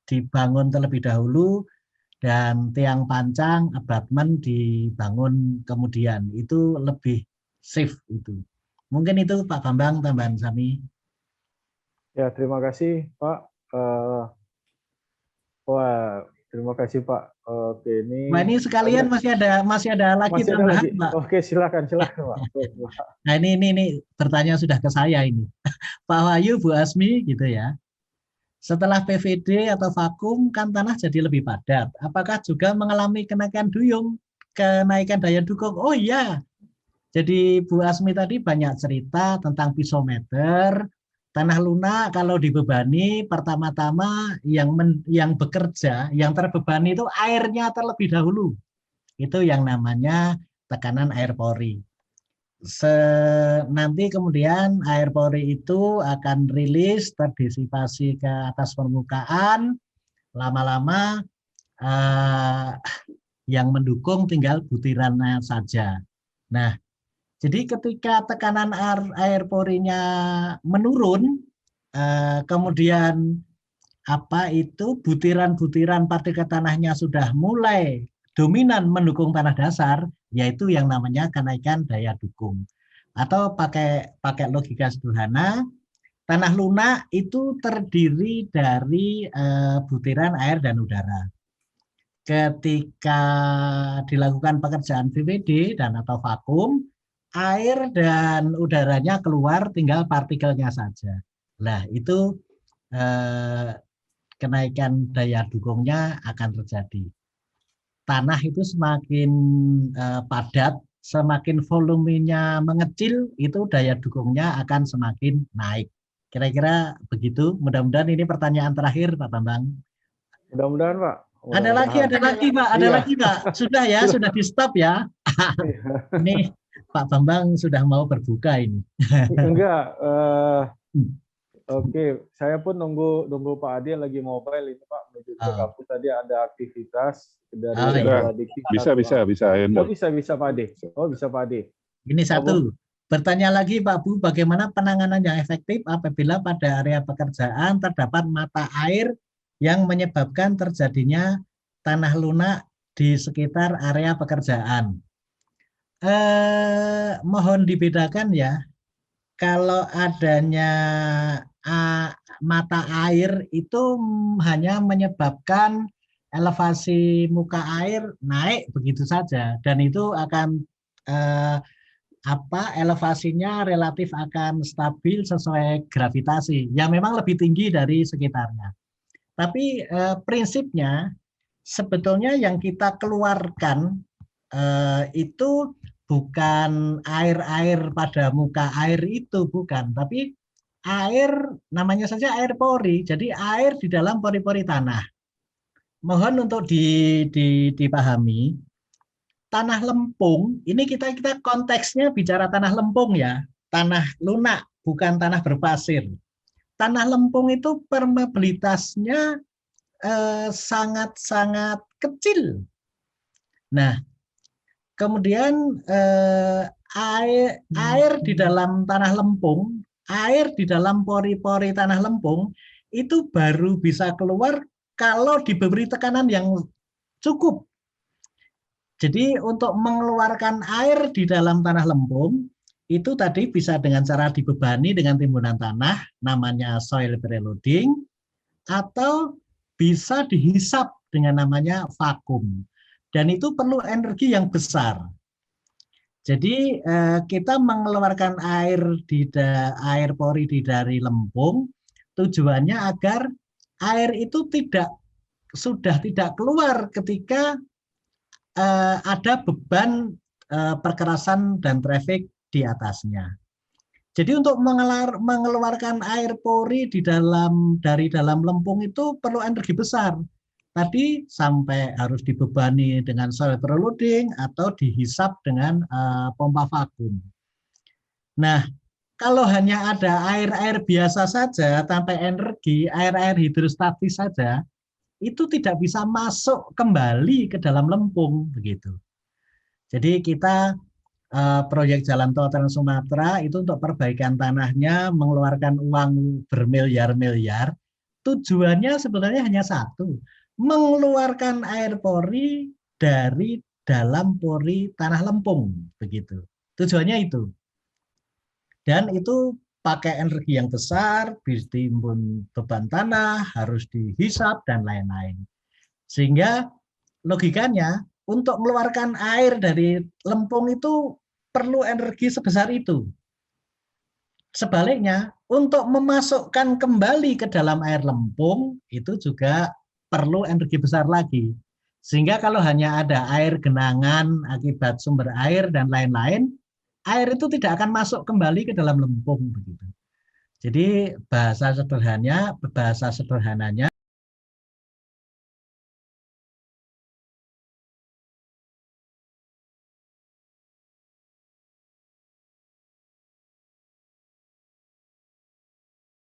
dibangun terlebih dahulu. Dan tiang pancang, abutmen dibangun kemudian. Itu lebih safe itu. Mungkin itu Pak Bambang, tambahan kami. Ya, terima kasih Pak. Terima kasih Pak. Oke, ini. Nah, ini sekalian masih ada lagi tambahan, Pak. Oke, silakan Pak. Nah, ini bertanya sudah ke saya ini. Pak Wahyu, Bu Asmi gitu ya. Setelah PVD atau vakum kan tanah jadi lebih padat. Apakah juga mengalami kenaikan daya dukung? Oh iya. Jadi Bu Asmi tadi banyak cerita tentang pisometer. Tanah lunak kalau dibebani pertama-tama yang bekerja, yang terbebani itu airnya terlebih dahulu. Itu yang namanya tekanan air pori. Nanti kemudian air pori itu akan rilis, terdisipasi ke atas permukaan, lama-lama yang mendukung tinggal butirannya saja. Nah, jadi ketika tekanan air porinya menurun, kemudian butiran-butiran partikel tanahnya sudah mulai dominan mendukung tanah dasar, yaitu yang namanya kenaikan daya dukung. Atau pakai logika sederhana, tanah lunak itu terdiri dari butiran air dan udara. Ketika dilakukan pekerjaan VVD dan atau vakum, air dan udaranya keluar, tinggal partikelnya saja. Nah, itu kenaikan daya dukungnya akan terjadi. Tanah itu semakin padat, semakin volumenya mengecil, itu daya dukungnya akan semakin naik. Kira-kira begitu. Mudah-mudahan ini pertanyaan terakhir, Pak Bambang. Mudah-mudahan, Pak. Ada lagi Pak, ada Iya. lagi Pak. Sudah ya, sudah di stop ya. Ini Pak Bambang sudah mau berbuka ini. Enggak. Oke, saya pun nunggu Pak Adi lagi mobile ini Pak menuju ke kampus. Tadi ada aktivitas dari Bisa. Oh, bisa Pak Adi. Oh, bisa Pak Adi. Ini satu. Bertanya lagi Pak Bu, bagaimana penanganan yang efektif apabila pada area pekerjaan terdapat mata air yang menyebabkan terjadinya tanah lunak di sekitar area pekerjaan? Mohon dibedakan ya. Kalau adanya mata air itu hanya menyebabkan elevasi muka air naik begitu saja, dan itu akan elevasinya relatif akan stabil sesuai gravitasi yang memang lebih tinggi dari sekitarnya. Tapi prinsipnya sebetulnya yang kita keluarkan itu bukan air-air pada muka air itu, bukan, tapi air, namanya saja air pori, jadi air di dalam pori-pori tanah. Mohon untuk dipahami, tanah lempung, ini kita konteksnya bicara tanah lempung ya, tanah lunak, bukan tanah berpasir. Tanah lempung itu permeabilitasnya sangat-sangat kecil. Nah, kemudian air di dalam tanah lempung, air di dalam pori-pori tanah lempung itu baru bisa keluar kalau diberi tekanan yang cukup. Jadi untuk mengeluarkan air di dalam tanah lempung itu tadi bisa dengan cara dibebani dengan timbunan tanah, namanya soil preloading, atau bisa dihisap dengan namanya vakum. Dan itu perlu energi yang besar. Jadi kita mengeluarkan air pori dari lempung, tujuannya agar air itu sudah tidak keluar ketika ada beban perkerasan dan trafik di atasnya. Jadi untuk mengeluarkan air pori dari dalam lempung itu perlu energi besar. Tadi sampai harus dibebani dengan soil preloading atau dihisap dengan pompa vakum. Nah, kalau hanya ada air-air biasa saja tanpa energi, air-air hidrostatis saja, itu tidak bisa masuk kembali ke dalam lempung begitu. Jadi kita proyek Jalan Tol Trans Sumatera itu untuk perbaikan tanahnya mengeluarkan uang bermiliar-miliar. Tujuannya sebenarnya hanya satu, mengeluarkan air pori dari dalam pori tanah lempung begitu. Tujuannya itu. Dan itu pakai energi yang besar, ditimbun beban tanah, harus dihisap, dan lain-lain. Sehingga logikanya untuk mengeluarkan air dari lempung itu perlu energi sebesar itu. Sebaliknya, untuk memasukkan kembali ke dalam air lempung, itu juga perlu energi besar lagi. Sehingga kalau hanya ada air genangan akibat sumber air dan lain-lain, air itu tidak akan masuk kembali ke dalam lempung begitu. Jadi bahasa sederhananya